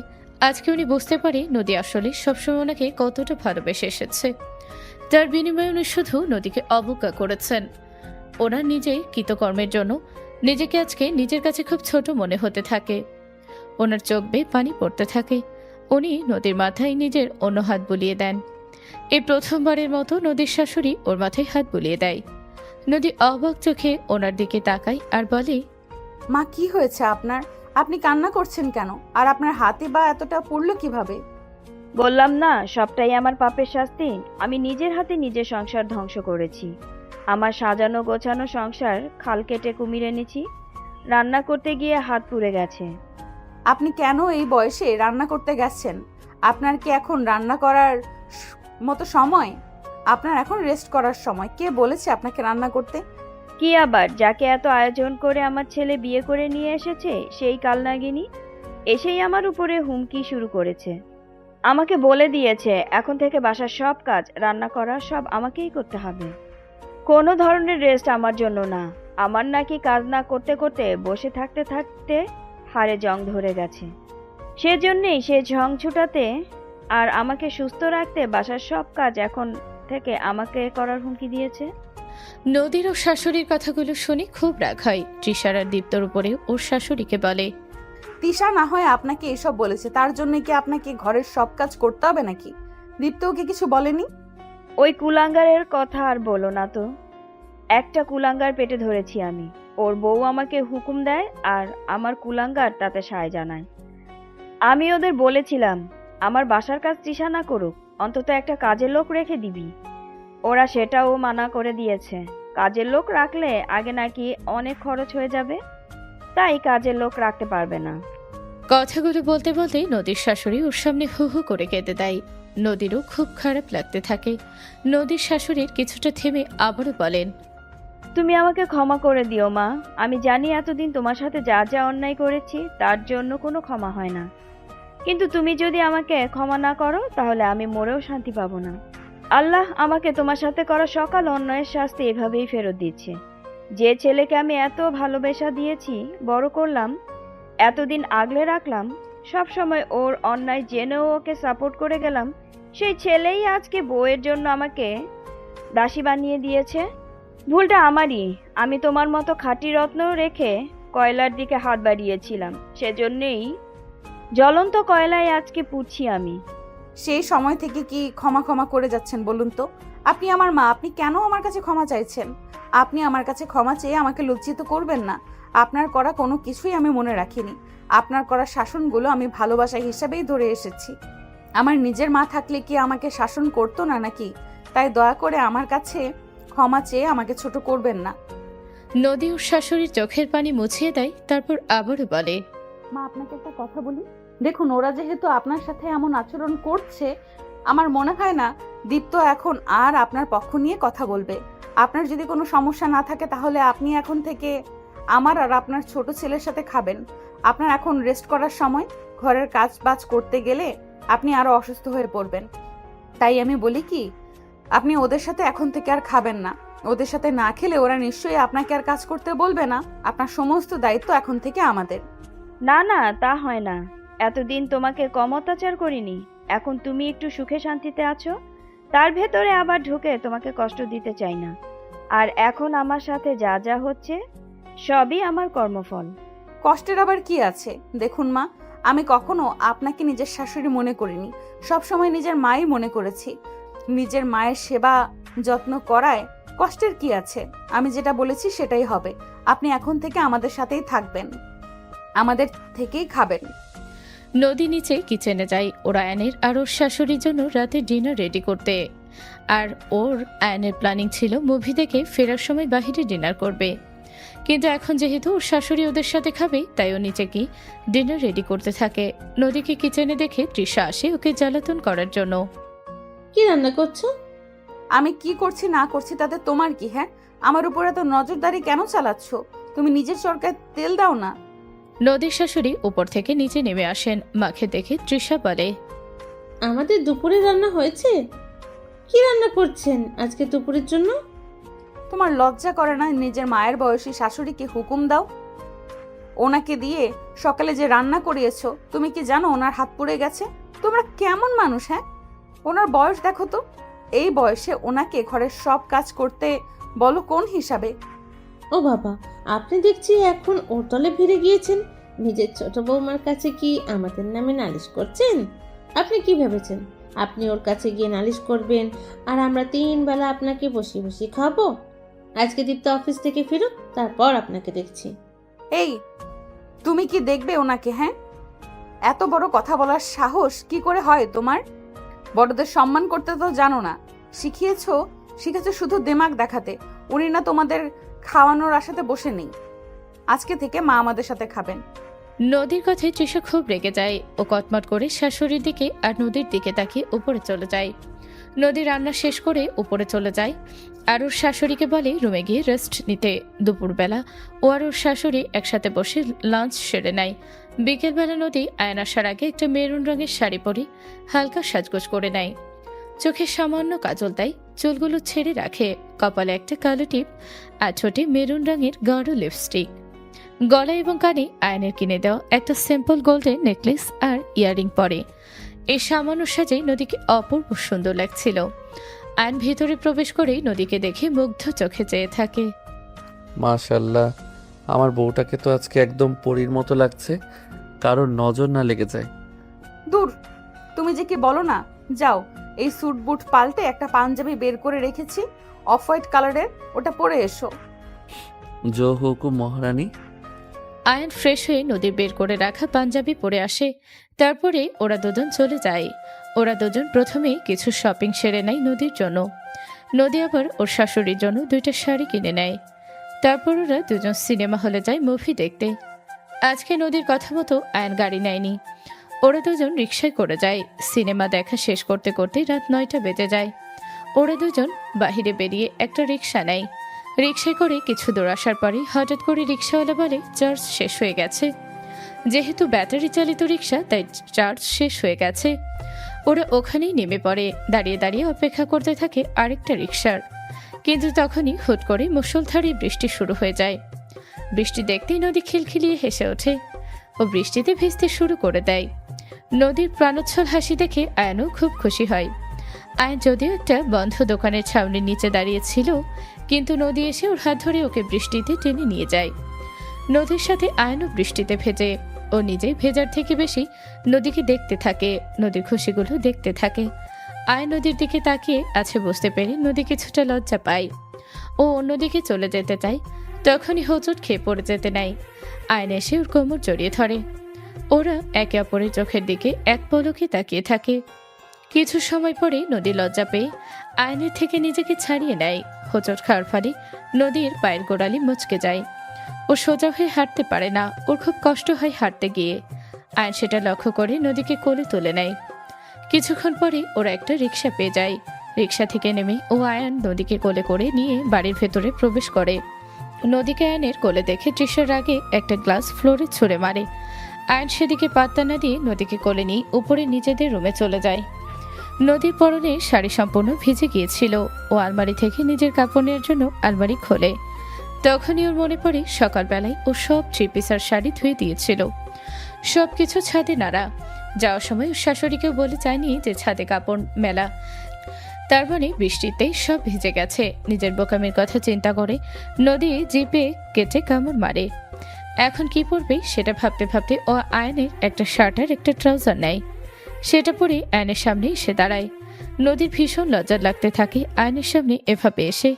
আজকে উনি বুঝতে পারে নদী আসলে সবসময় ওনাকে কতটা ভালোবেসে এসেছে। তার বিনিময়ে উনি শুধু নদীকে অবজ্ঞা করেছেন। ওনার নিজের কৃতকর্মের জন্য নিজেকে আজকে নিজের কাছে খুব ছোট মনে হতে থাকে। ওনার চোখ বেয়ে পানি পড়তে থাকে। উনি নদীর মাথায় নিজের অন্য হাত বুলিয়ে দেন। এই প্রথমবারের মতো নদীর শাশুড়ি ওর মাথায় হাত বুলিয়ে দেয়। নদী অবাক চোখে ওনার দিকে তাকায় আর বলে, মা কি হয়েছে আপনার? আপনি কান্না করছেন কেন? আর আপনার হাতে বা এতটা পুড়লো কিভাবে? বললাম না, সবটাই আমার পাপের শাস্তি। আমি নিজের হাতে নিজের সংসার ধ্বংস করেছি। আমার সাজানো গোছানো সংসার খাল কেটে কুমির এনেছি। রান্না করতে গিয়ে হাত পুড়ে গেছে। আপনি কেন এই বয়সে রান্না করতে গেছেন? আপনার কি এখন রান্না করার মতো সময়? আপনার এখন রেস্ট করার সময়। কে বলেছে আপনাকে রান্না করতে? কি আবার, যাকে এত আয়োজন করে আমার ছেলে বিয়ে করে নিয়ে এসেছে সেই কালনাগিনী এসেই আমার উপরে হুমকি শুরু করেছে। আমাকে বলে দিয়েছে এখন থেকে বাসার সব কাজ, রান্না করা সব আমাকেই করতে হবে। কোনো ধরনের রেস্ট আমার জন্য না। আমার নাকি কাজ না করতে করতে বসে থাকতে থাকতে হাড়ে জং ধরে গেছে। সেজন্যই সে ঝং ছুটাতে আর আমাকে সুস্থ রাখতে বাসার সব কাজ এখন থেকে আমাকে করার হুমকি দিয়েছে। নদীর ও শাশুড়ির কথাগুলো শুনে খুব রাগ হয়। তৃষার আর দীপ্তর উপরে ওর শাশুড়িকে বলে, তিশা না হয় আপনাকে এসব বলেছে, তার জন্য কি আপনাকে ঘরের সব কাজ করতে হবে নাকি? দীপ্ত ওকে কিছু বলেনি? ওই কুলাঙ্গারের কথা আর বলো না তো। একটা কুলাঙ্গার পেটে ধরেছি আমি। ওর বউ আমাকে হুকুম দেয় আর আমার কুলাঙ্গার তাতে সায় জানায়। আমি ওদের বলেছিলাম আমার বাসার কাজ তৃষা না করুক, অন্তত একটা কাজের লোক রেখে দিবি। ওরা সেটাও মানা করে দিয়েছে। কাজের লোক রাখলে আগে নাকি অনেক খরচ হয়ে যাবে, তাই কাজের লোক রাখতে পারবে না। কথাগুলো বলতে বলতে নদীর শাশুড়ি ওর সামনে হু হু করে কেঁদে দেয়। নদীরও খুব খারাপ লাগতে থাকে। নদীর শাশুড়ির কিছুটা থেমে আবারও বলেন, তুমি আমাকে ক্ষমা করে দিও মা। আমি জানি এতদিন তোমার সাথে যা যা অন্যায় করেছি তার জন্য কোনো ক্ষমা হয় না। কিন্তু তুমি যদি আমাকে ক্ষমা না করো তাহলে আমি মরেও শান্তি পাবো না। আল্লাহ আমাকে তোমার সাথে করা সকল অন্যায়ের শাস্তি এভাবেই ফেরত দিচ্ছে। যে ছেলেকে আমি এত ভালোবাসা দিয়েছি, বড় করলাম, এতদিন আগলে রাখলাম, সব সময় ওর অন্যায় জেনেও ওকে সাপোর্ট করে গেলাম, সেই ছেলেই আজকে বউয়ের জন্য আমাকে দাসী বানিয়ে দিয়েছে। ভুলটা আমারই। আমি তোমার মতো খাঁটি রত্ন রেখে কয়লার দিকে হাত বাড়িয়েছিলাম, সেজন্যেই জ্বলন্ত কয়লায় আজকে পুড়ছি আমি। সেই সময় থেকে কি ক্ষমা ক্ষমা করে যাচ্ছেন বলুন তো? আপনি আমার মা, আপনি কেন আমার কাছে ক্ষমা চাইছেন? আপনি আমার কাছে ক্ষমা চেয়ে আমাকে লজ্জিত করবেন না। আপনার করা কোনো কিছুই আমি মনে রাখিনি। আপনার করা শাসনগুলো আমি ভালোবাসা হিসাবেই ধরে এসেছি। আমার নিজের মা থাকলে কি আমাকে শাসন করতো না নাকি? তাই দয়া করে আমার কাছে ক্ষমা চেয়ে আমাকে ছোট করবেন না। নদী ওর শাশুড়ির চোখের পানি মুছিয়ে দেয়, তারপর আবারও বলে, মা, আপনাকে একটা কথা বলি। দেখুন, ওরা যেহেতু আপনার সাথে এমন আচরণ করছে, আমার মনে হয় না দীপ্ত এখন আর আপনার পক্ষ নিয়ে কথা বলবে। আপনার যদি কোনো সমস্যা না থাকে তাহলে আপনি এখন থেকে আমার আর আপনার ছোট ছেলের সাথে খাবেন। আপনার এখন রেস্ট করার সময়। ঘরের কাজ বাজ করতে গেলে আপনি আরো অসুস্থ হয়ে পড়বেন। তাই আমি বলি কি, আপনি ওদের সাথে এখন থেকে আর খাবেন না। ওদের সাথে না খেলে ওরা নিশ্চয়ই আপনাকে আর কাজ করতে বলবে না। আপনার সমস্ত দায়িত্ব এখন থেকে আমাদের। না না, তা হয় না। এতদিন তোমাকে কম অত্যাচার করিনি। এখন তুমি একটু সুখে শান্তিতে আছো, তার ভেতরে আবার ঢুকে তোমাকে কষ্ট দিতে চাই না। আর এখন আমার সাথে যা যা হচ্ছে সবই আমার কর্মফল। কষ্টের আবার কি আছে? দেখুন মা, আমি কখনো আপনাকে নিজের শাশুড়ি মনে করিনি। সবসময় নিজের মাই মনে করেছি। নিজের মায়ের সেবা যত্ন করায় কষ্টের কি আছে? আমি যেটা বলেছি সেটাই হবে। আপনি এখন থেকে আমাদের সাথেই থাকবেন, আমাদের থেকেই খাবেন। নদী নিচে কিচেনে যায় ওর আয়নের আর ওর শাশুড়ির জন্য রাতে ডিনার রেডি করতে। আর ওর আয়নের প্ল্যানিং ছিল মুভি দেখে ফেরার সময় বাইরে ডিনার করবে, কিন্তু এখন যেহেতু ওর শাশুড়ি ওদের সাথে খাবে তাই ও নিচে কি ডিনার রেডি করতে থাকে। নদীকে কিচেনে দেখে তৃষা আসে ওকে জ্বালাতন করার জন্য। কি রান্না করছো? আমি কি করছি না করছি তাতে তোমার কি? হ্যাঁ, আমার উপর এত নজরদারি কেন চালাচ্ছ? তুমি নিজের চরকায় তেল দাও না। নদীর শাশুড়ি উপর থেকে নিচে নেমে আসেন। মাকে দেখে তৃষা বলে, আমাদের দুপুরে রান্না হয়েছে। কি রান্না করছেন আজকে দুপুরের জন্য? তোমার লজ্জা করে না নিজের মায়ের বয়সী শাশুড়িকে হুকুম দাও? ওনাকে দিয়ে সকালে যে রান্না করিয়েছো, তুমি কি জানো ওনার হাত পুড়ে গেছে? তোমরা কেমন মানুষ? হ্যাঁ, ওনার বয়স দেখো তো। এই বয়সে ওনাকে ঘরের সব কাজ করতে বলো কোন হিসাবে? ও বাবা, আপনি দেখছি এখন ওর তলে ভিড়ে গিয়েছেন। নিজের ছোট বৌমার কাছে কি আমাদের নামে নালিশ করছেন? আপনি কি ভেবেছেন আপনি ওর কাছে গিয়ে নালিশ করবেন আর আমরা 3 বেলা আপনাকে বসিয়ে বসিয়ে খাবো? আজকে দীপ্ত অফিস থেকে ফিরুক, তারপর আপনাকে দেখছি। এই, তুমি কি দেখবে ওনাকে? হ্যাঁ, এত বড় কথা বলার সাহস কি করে হয় তোমার? বড়দের সম্মান করতে তো জানো না। শিখিয়েছো শুধু দিমাগ দেখাতে। উনি না তোমাদের খাওয়ানোর আশাতে বসে নেই। আজকে থেকে মা আমাদের সাথে খাবেন। নদীর কথায় তৃষা খুব রেগে যায়। ও কটমট করে শাশুড়ির দিকে আর নদীর দিকে তাকিয়ে উপরে চলে যায়। নদী রান্না শেষ করে উপরে চলে যায় আর ওর শাশুড়িকে বলে রুমে গিয়ে রেস্ট নিতে। দুপুরবেলা ও আর ওর শাশুড়ি একসাথে বসে লাঞ্চ সেরে নেয়। বিকেলবেলা নদী আয়ন আসার আগে একটা মেরুন রঙের শাড়ি পরে হালকা সাজগোজ করে নেয়। চোখে সামান্য কাজল দেয়, চুলগুলো ছেড়ে রাখে, কপালে একটা কালো টিপ আর ঠোঁটে মেরুন রঙের গাঢ় লিপস্টিক। গলা এবং কানে আয়নের কিনে দেওয়া একটা সিম্পল গোল্ডেন নেকলেস আর ইয়াররিং পরে। এই সামান্য সাজে নদীকে অপূর্ব সুন্দর লাগছিল। আয়ন ভেতরে প্রবেশ করেই নদীকে দেখে মুগ্ধ চোখে চেয়ে থাকে। মাশাল্লাহ, আমার বউটাকে তো আজকে একদম পরীর মতো লাগছে, কারোর নজর না লেগে যায়। দূর, তুমি যে কি বলো না। যাও, এই স্যুট বুট পাল্টে একটা পাঞ্জাবি বের করে রেখেছি অফ হোয়াইট কালারের, ওটা পরে এসো। জো হুকুম মহারানী। আয়ন ফ্রেশ হয়ে নদীর বের করে রাখা পাঞ্জাবি পরে আসে। তারপরে ওরা দুজন চলে যায়। ওরা দুজন প্রথমে কিছু শপিং সেরে নেয় নদীর জন্য। নদী আবার ওর শাশুড়ির জন্য 2টা শাড়ি কিনে নেয়। তারপর ওরা দুজন সিনেমা হলে যায় মুভি দেখতে। আজকে নদীর কথা মতো আয়ন গাড়ি নেয়নি। ওরা দুজন রিক্সায় করে যায়। সিনেমা দেখা শেষ করতে করতে রাত 9টা বেজে যায়। ওরা দুজন বাহিরে বেরিয়ে একটা রিক্সা নেয়। রিক্সায় করে কিছু দূর আসার পরে হঠাৎ করে রিক্সাওয়ালা বলে চার্জ শেষ হয়ে গেছে। যেহেতু ব্যাটারি চালিত রিক্সা তাই চার্জ শেষ হয়ে গেছে। ওরা ওখানেই নেমে পড়ে, দাঁড়িয়ে দাঁড়িয়ে অপেক্ষা করতে থাকে আরেকটা রিক্সার। কিন্তু তখনই হুট করে মুষলধারে বৃষ্টি শুরু হয়ে যায়। বৃষ্টি দেখতেই নদী খিলখিলিয়ে হেসে ওঠে ও বৃষ্টিতে ভিজতে শুরু করে দেয়। নদীর প্রাণোচ্ছল হাসি দেখে আয়ানও খুব খুশি হয়। আয়ান যদিও একটা বন্ধ দোকানের ছাউনির নিচে দাঁড়িয়েছিল, কিন্তু নদী এসে ওর হাত ধরে ওকে বৃষ্টিতে টেনে নিয়ে যায়। নদীর সাথে আয়ানও বৃষ্টিতে ভেজে। ও নিজে ভেজার থেকে বেশি নদীকে দেখতে থাকে, নদীর খুশিগুলো দেখতে থাকে। আয়ান নদীর দিকে তাকিয়ে আছে বুঝতে পেরে নদী কিছুটা লজ্জা পায়। ও অন্যদিকে চলে যেতে চায়, তখনই হোঁচট খেয়ে পড়ে যেতে নেয়। আয়ান এসে ওর কোমর জড়িয়ে ধরে। ওরা একে অপরের চোখের দিকে এক পলকে তাকিয়ে থাকে। কিছু সময় পরে নদী লজ্জা পেয়ে আয়নের থেকে নিজেকে ছাড়িয়ে নেয়। হোঁচট খাওয়ার ফলে নদীর পায়ের গোড়ালি মুচকে যায়। ও সোজা হয়ে হাঁটতে পারে না, ওর খুব কষ্ট হয় হাঁটতে গিয়ে। আয়ন সেটা লক্ষ্য করে নদীকে কোলে তুলে নেয়। কিছুক্ষণ পরে ওরা একটা রিক্সা পেয়ে যায়। রিক্সা থেকে নেমে ও আয়ান নদীকে কোলে করে নিয়ে বাড়ির ভেতরে প্রবেশ করে। নদীকে আয়নের কোলে দেখে তৃষার আগে একটা গ্লাস ফ্লোরে ছুঁড়ে মারে। আয়ন সেদিকে পাত্তা না দিয়ে নদীকে কোলে নিয়ে উপরে নিজেদের রুমে চলে যায়। নদীর পরনে শাড়ি সম্পূর্ণ ভিজে গিয়েছিল। ও আলমারি থেকে নিজের কাপড় নেওয়ার জন্য আলমারি খোলে। তখনই ওর মনে পড়ে সকালবেলায় ও সব 3 পিসের শাড়ি ধুয়ে দিয়েছিল। সবকিছু ছাদে নাড়া। যাওয়ার সময় ওর শাশুড়িকেও বলে যায়নি যে ছাদে কাপড় মেলা। তার মানে বৃষ্টিতেই সব ভিজে গেছে। নিজের বোকামির কথা চিন্তা করে নদী জিপে কেটে কামড় মারে। এখন কি পরবে সেটা ভাবতে ভাবতে ও আয়নের একটা শার্ট আর একটা ট্রাউজার নেয়। সেটা পরে আয়নের সামনে এসে দাঁড়ায়। নদীর ভীষণ লজ্জা লাগতে থাকে আয়নের সামনে এভাবে এসে।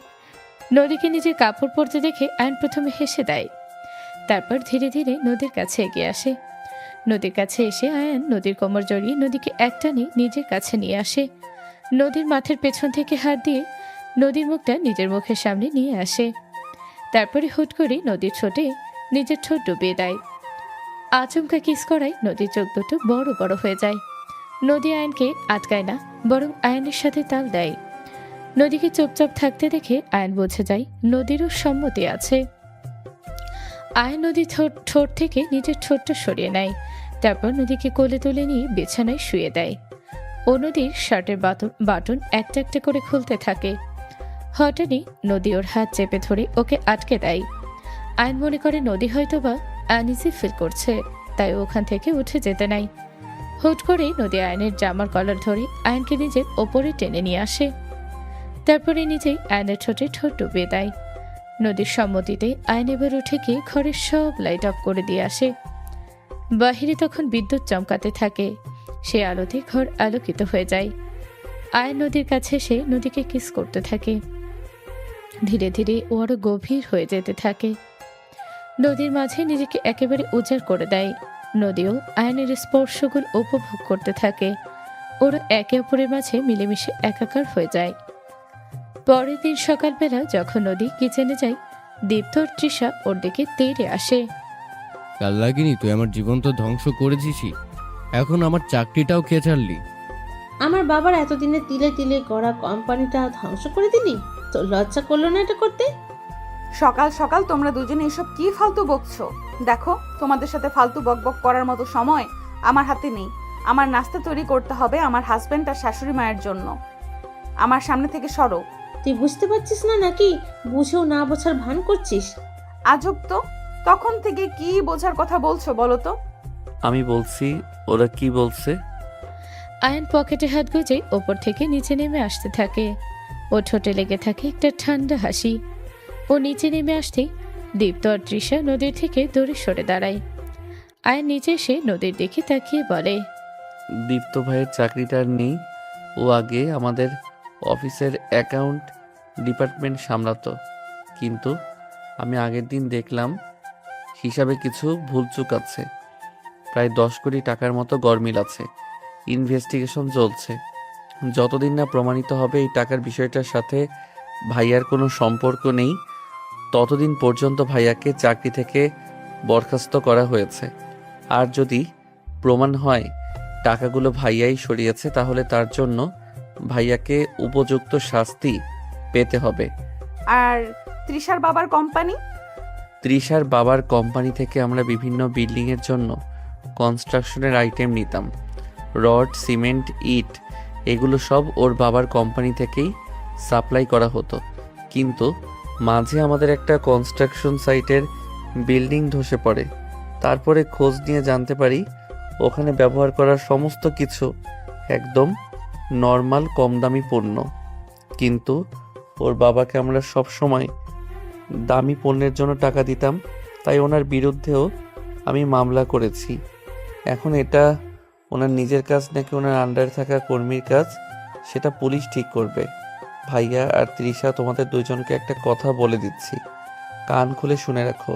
নদীকে নিজের কাপড় পরতে দেখে আয়ন প্রথমে হেসে দেয়, তারপর ধীরে ধীরে নদীর কাছে এগিয়ে আসে। নদীর কাছে এসে আয়ন নদীর কোমর জড়িয়ে নদীকে একটানে নিজের কাছে নিয়ে আসে। নদীর মাথার পেছন থেকে হাত দিয়ে নদীর মুখটা নিজের মুখের সামনে নিয়ে আসে। তারপরে হুট করে নদীর ঠোঁটে নিজের ঠোঁট ডুবিয়ে দেয়। আচমকা কিস করায় নদীর চোখ দুটো বড় বড় হয়ে যায়। নদী আয়নকে আটকায় না, বরং আয়নের সাথে তাল দেয়। নদীকে চুপচাপ থাকতে দেখে আয়ন বুঝে যায় নদীরও সম্মতি আছে। আয়ন নদীর ঠোঁট থেকে নিজের ঠোঁটটা সরিয়ে নেয়। তারপর নদীকে কোলে তুলে নিয়ে বিছানায় শুয়ে দেয়। ও নদীর শার্টের বাটন একটা একটা করে খুলতে থাকে। হঠাৎই নদী ওর হাত চেপে ধরে ওকে আটকে দেয়। আয়ন মনে করে নদী হয়তোবা আনইজি ফিল করছে, তাই ওখান থেকে উঠে যেতে নাই। হুট করে নদী আয়নের জামার কলার ধরে আয়নকে নিজের ওপরে টেনে নিয়ে আসে। তারপরে নিজেই আয়নের ঠোঁটে ঠোঁট ডুবিয়ে দেয়। নদীর সম্মতিতে আয়ন এবার উঠে গিয়ে ঘরের সব লাইট অফ করে দিয়ে আসে। বাহিরে তখন বিদ্যুৎ চমকাতে থাকে। সে আলোতে ঘর আলোকিত হয়ে যায়। আয়ন নদীর কাছে এসে নদীকে কিস করতে থাকে। ধীরে ধীরে ও আরো গভীর হয়ে যেতে থাকে। নদীর মাঝে নিজেকে একেবারে উজাড় করে দেয়। নদীও আয়নের স্পর্শগুলো উপভোগ করতে থাকে। ওরা একে অপরের মাঝে মিলেমিশে একাকার হয়ে যায়। পরের দিন সকালবেলা যখন নদী কিচেনে যায়, দীপ্ত আর তৃষা ওর দিকে তেড়ে আসে। কাল লাগিনি তুই আমার জীবন তো ধ্বংস করেছিসই, এখন আমার চাকরিটাও কে ছাড়লি? আমার বাবার এতদিনে তিলে তিলে গড়া কোম্পানিটা ধ্বংস করে দিলি? তো লজ্জা করলো না এটা করতে? সকাল সকাল তোমরা দুজনে এসব কি ফালতু বকছো? দেখো, তোমাদের সাথে ফালতু বকবক করার মতো সময় আমার হাতে নেই। আমার নাস্তা তৈরি করতে হবে আমার হাজবেন্ড আর শাশুড়ি মায়ের জন্য। আমার সামনে থেকে সরো। তুই বুঝতে পারছিস না নাকি বুঝেও না বোঝার ভান করছিস? আজব তো, তখন থেকে কি বোঝার কথা বলছো বলো তো? আমি বলছি, ওরা কি বলছে? আয়ন পকেটে হাত গুজে ওপর থেকে নিচে নেমে আসতে থাকে। ও ঠোঁটে লেগে থাকে একটা ঠান্ডা হাসি। ও নিচে নেমে আসতেই দীপ্ত আর তৃষা নদীর থেকে দূরে সরে দাঁড়ায়। আয়ন নিচে এসে নদীর দিকে তাকিয়ে বলে, দীপ্ত ভাইয়ের চাকরিটা আর নেই। ও আগে আমাদের অফিসের অ্যাকাউন্ট ডিপার্টমেন্ট সামলাতো, কিন্তু আমি আগের দিন দেখলাম হিসাবে কিছু ভুলচুক আছে। প্রায় 10 কোটি টাকার মতো গরমিল আছে। ইনভেস্টিগেশন চলছে। যতদিন না প্রমাণিত হবে এই টাকার বিষয়টার সাথে ভাইয়ার কোনো সম্পর্ক নেই, ততদিন পর্যন্ত ভাইয়াকে চাকরি থেকে বরখাস্ত করা হয়েছে। আর যদি প্রমাণ হয় টাকাগুলো ভাইয়াই সরিয়েছে, তাহলে তার জন্য ভাইয়াকে উপযুক্ত শাস্তি পেতে হবে। আর তৃষার বাবার কোম্পানি? তৃষার বাবার কোম্পানি থেকে আমরা বিভিন্ন বিল্ডিংয়ের জন্য কনস্ট্রাকশনের আইটেম নিতাম। রড, সিমেন্ট, ইট এগুলো সব ওর বাবার কোম্পানি থেকেই সাপ্লাই করা হতো। কিন্তু মাঝে আমাদের একটা কনস্ট্রাকশন সাইটের বিল্ডিং ধসে পড়ে। তারপরে খোঁজ নিয়ে জানতে পারি ওখানে ব্যবহার করার সমস্ত কিছু একদম নর্মাল কম দামি পণ্য। কিন্তু ওর বাবাকে আমরা সব সময় দামি পণ্যের জন্য টাকা দিতাম, তাই ওনার বিরুদ্ধেও আমি মামলা করেছি। এখন এটা ওনার নিজের কাজ নাকি ওনার আন্ডারে থাকা কর্মীর কাজ সেটা পুলিশ ঠিক করবে। ভাইয়া আর তৃষা, তোমাদের দুইজনকে একটা কথা বলে দিচ্ছি, কান খুলে শুনে রাখো।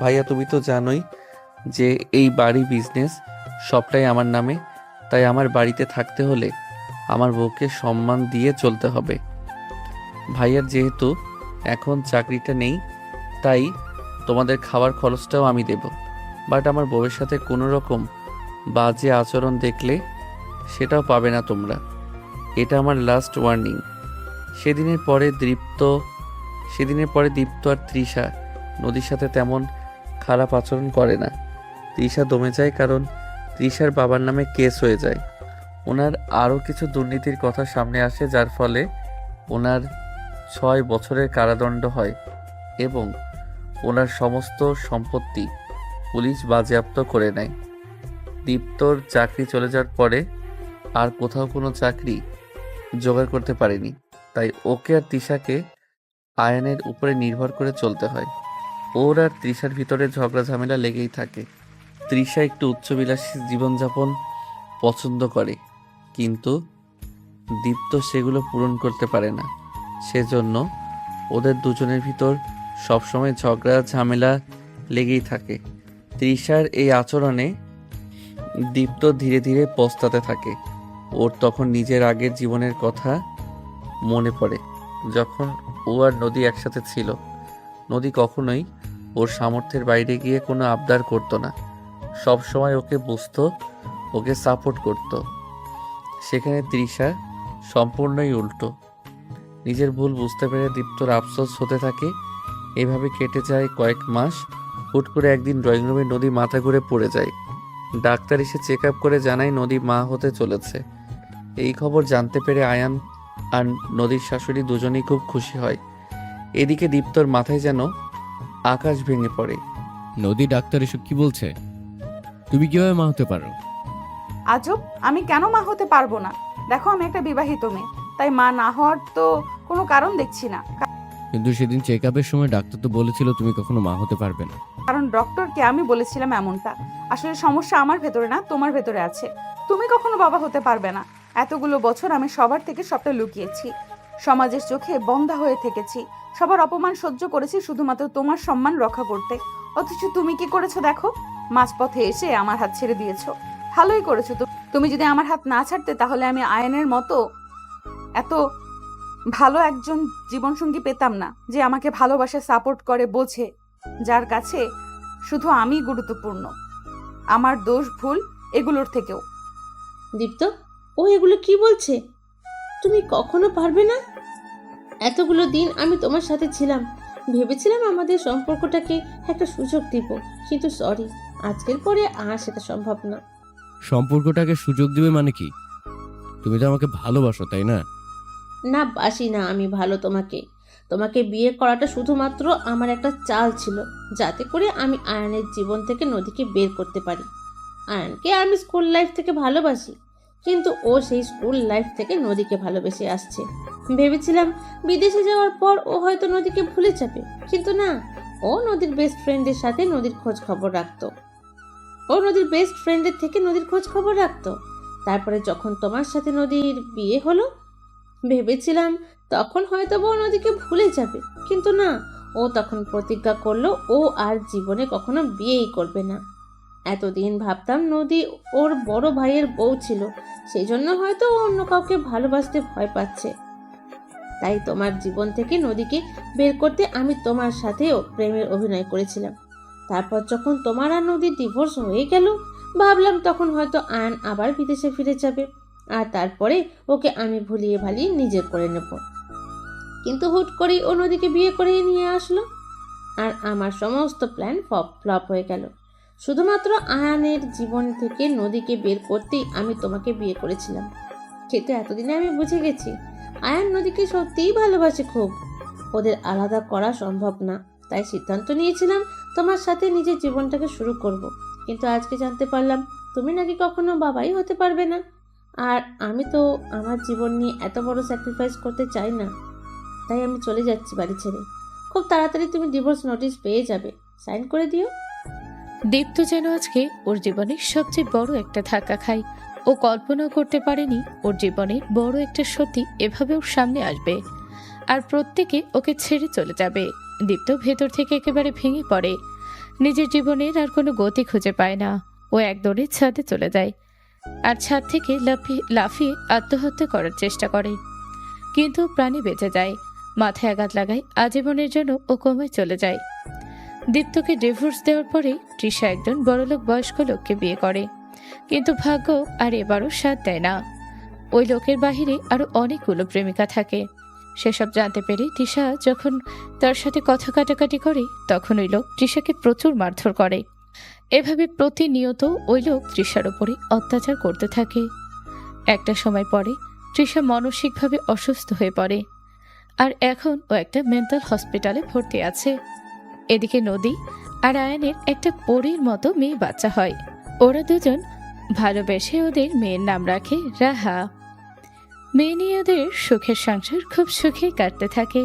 ভাইয়া, তুমি তো জানোই যে এই বাড়ি বিজনেস সবটাই আমার নামে, তাই আমার বাড়িতে থাকতে হলে আমার বউকে সম্মান দিয়ে চলতে হবে। ভাইয়ার যেহেতু এখন চাকরিটা নেই, তাই তোমাদের খাওয়ার খরচটাও আমি দেব। বাট আমার বউয়ের সাথে কোনো রকম বাজে আচরণ দেখলে সেটাও পাবে না তোমরা। এটা আমার লাস্ট ওয়ার্নিং। সেদিনের পরে দীপ্ত আর তৃষা নদীর সাথে তেমন খারাপ আচরণ করে না। তৃষা দমে যায় কারণ তৃষার বাবার নামে কেস হয়ে যায়। ওনার আরও কিছু দুর্নীতির কথা সামনে আসে, যার ফলে ওনার 6 বছরের কারাদণ্ড হয় এবং ওনার সমস্ত সম্পত্তি পুলিশ বাজেয়াপ্ত করে নেয়। দীপ্তর চাকরি চলে যাওয়ার পরে আর কোথাও কোনো চাকরি জোগাড় করতে পারেনি, তাই ওকে আর তৃষাকে আয়নের উপরে নির্ভর করে চলতে হয়। ওর আর তৃষার ভিতরে ঝগড়া ঝামেলা লেগেই থাকে। তৃষা একটু উচ্চবিলাসী জীবনযাপন পছন্দ করে, কিন্তু দীপ্ত সেগুলো পূরণ করতে পারে না। সেজন্য ওদের দুজনের ভিতর সবসময় ঝগড়া ঝামেলা লেগেই থাকে। তৃষার এই আচরণে দীপ্ত ধীরে ধীরে পস্তাতে থাকে। ওর তখন নিজের আগের জীবনের কথা মনে পড়ে, যখন ও আর নদী একসাথে ছিল। নদী কখনোই ওর সামর্থ্যের বাইরে গিয়ে কোনো আবদার করতো না, সব সময় ওকে বুঝতো, ওকে সাপোর্ট করত। সেখানে তৃষা সম্পূর্ণই উল্টো। নিজের ভুল বুঝতে পেরে দীপ্তর আফসোস হতে থাকে। এভাবে কেটে যায় কয়েক মাস। হুট করে একদিন ড্রয়িং রুমে নদী মাথা ঘুরে পড়ে যায়। ডাক্তার এসে চেক আপ করে জানায় নদী মা হতে চলেছে। এই খবর জানতে পেরে আয়ান আর নদীর শাশুড়ি দুজনেই খুব খুশি হয়। এদিকে দীপ্তর মাথায় যেন আকাশ ভেঙে পড়ে। নদী, ডাক্তার এসব কি বলছে? তুমি কিভাবে মা হতে পারো? আজব, আমি কেন মা হতে পারবো না? দেখো, আমি একটা বিবাহিত মেয়ে, তাই মা না হওয়ার তো কোনো কারণ দেখছি না। কিন্তু সেদিন চেক আপের সময় ডাক্তার তো বলেছিল তুমি কখনো মা হতে পারবে না। কারণ ডক্টরকে আমি বলেছিলাম এমনটা। আসলে সমস্যা আমার ভেতরে না, তোমার ভেতরে আছে। তুমি কখনো বাবা হতে পারবে না। এতগুলো বছর আমি সবার থেকে সবটা লুকিয়েছি, সমাজের চোখে বন্ধা হয়ে থেকেছি, সবার অপমান সহ্য করেছি শুধুমাত্র তোমার সম্মান রক্ষা করতে। অথচ তুমি কি করেছো দেখো, মাঝপথে এসে আমার হাত ছেড়ে দিয়েছো। ভালোই করেছো। তুমি যদি আমার হাত না ছাড়তে, তাহলে আমি আয়নের মতো এত ভালো একজন জীবনসঙ্গী পেতাম না, যে আমাকে ভালোবাসে, সাপোর্ট করে, বোঝে, যার কাছে শুধু আমি গুরুত্বপূর্ণ। আমার দোষ ভুল এগুলোর থেকেও। দীপ্ত, ও এগুলো কি বলছে? তুমি কখনো পারবে না। এতগুলো দিন আমি তোমার সাথে ছিলাম, ভেবেছিলাম আমাদের সম্পর্কটাকে একটা সুযোগ দিব, কিন্তু সরি, আজকের পরে আর সেটা সম্ভব না। সম্পর্কটাকে সুযোগ দিবে মানে কি? তুমি তো আমাকে ভালোবাসো, তাই না? না, বাসি না আমি ভালো তোমাকে। তোমাকে বিয়ে করাটা শুধুমাত্র আমার একটা চাল ছিল, যাতে করে আমি আয়নের জীবন থেকে নদীকে বের করতে পারি। আয়নকে আমি স্কুল লাইফ থেকে ভালোবাসি, কিন্তু ও সেই স্কুল লাইফ থেকে নদীকে ভালোবেসে আসছে। ভেবেছিলাম বিদেশে যাওয়ার পর ও হয়তো নদীকে ভুলে যাবে, কিন্তু না, ও নদীর বেস্ট ফ্রেন্ডের সাথে নদীর খোঁজ খবর রাখতো। তারপরে যখন তোমার সাথে নদীর বিয়ে হলো, ভেবেছিলাম তখন হয়তো ও নদীকে ভুলে যাবে, কিন্তু না, ও তখন প্রতিজ্ঞা করলো ও আর জীবনে কখনো বিয়েই করবে না। এতদিন ভাবতাম নদী ওর বড় ভাইয়ের বউ ছিল, সেই জন্য হয়তো ও অন্য কাউকে ভালোবাসতে ভয় পাচ্ছে। তাই তোমার জীবন থেকে নদীকে বের করতে আমি তোমার সাথেও প্রেমের অভিনয় করেছিলাম। তারপর যখন তোমার আর নদীর ডিভোর্স হয়ে গেল, ভাবলাম তখন হয়তো আয়ন আবার বিদেশে ফিরে যাবে, আর তারপরে ওকে আমি ভুলিয়ে ভালিয়ে নিজের করে নেব। কিন্তু হুট করেই ও নদীকে বিয়ে করে নিয়ে আসলো, আর আমার সমস্ত প্ল্যান ফ্লপ হয়ে গেল। শুধুমাত্র আয়ানের জীবন থেকে নদীকে বের করতেই আমি তোমাকে বিয়ে করেছিলাম। কিন্তু এতদিনে আমি বুঝে গেছি আয়ান নদীকে সত্যিই ভালোবাসে খুব। ওদের আলাদা করা সম্ভব না, তাই সিদ্ধান্ত নিয়েছিলাম তোমার সাথে নিজের জীবনটাকে শুরু করব। কিন্তু আজকে জানতে পারলাম তুমি নাকি কখনো বাবাই হতে পারবে না। আর আমি তো আমার জীবন নিয়ে এত বড় স্যাক্রিফাইস করতে চাই না, তাই আমি চলে যাচ্ছি বাড়ি ছেড়ে। খুব তাড়াতাড়ি তুমি ডিভোর্স নোটিশ পেয়ে যাবে, সাইন করে দিও। দীপ্ত যেন আজকে ওর জীবনের সবচেয়ে বড় একটা ধাক্কা খায়। ও কল্পনা করতে পারেনি ওর জীবনের বড় একটা সত্যি এভাবে ওর সামনে আসবে, আর প্রত্যেকে ওকে ছেড়ে চলে যাবে। দীপ্ত ভেতর থেকে একেবারে ভেঙে পড়ে। নিজের জীবনের আর কোনো গতি খুঁজে পায় না। ও একদৌড়ে ছাদে চলে যায় আর ছাদ থেকে লাফিয়ে আত্মহত্যা করার চেষ্টা করে, কিন্তু প্রাণী বেঁচে যায়। মাথায় আঘাত লাগায়, আজীবনের জন্য ও কোমায় চলে যায়। দীপ্তকে ডিভোর্স দেওয়ার পরে তৃষা একজন বড়লোক বয়স্ক লোককে বিয়ে করে, কিন্তু ভাগ্য আর এবারও সাথ দেয় না। ওই লোকের বাহিরে আরো অনেকগুলো প্রেমিকা থাকে। সেসব জানতে পেরে তৃষা যখন তার সাথে কথা কাটাকাটি করে, তখন ওই লোক তৃষাকে প্রচুর মারধর করে। এভাবে প্রতিনিয়ত ওই লোক তৃষার উপরে অত্যাচার করতে থাকে। একটা সময় পরে তৃষা মানসিকভাবে অসুস্থ হয়ে পড়ে, আর এখন ও একটা মেন্টাল হসপিটালে ভর্তি আছে। এদিকে নদী আর আয়ানের একটা পরীর মতো মেয়ে বাচ্চা হয়। ওরা দুজন ভালোবেসে ওদের মেয়ের নাম রাখে রাহা। মেয়ে নিয়ে ওদের সুখের সংসার খুব সুখে কাটতে থাকে।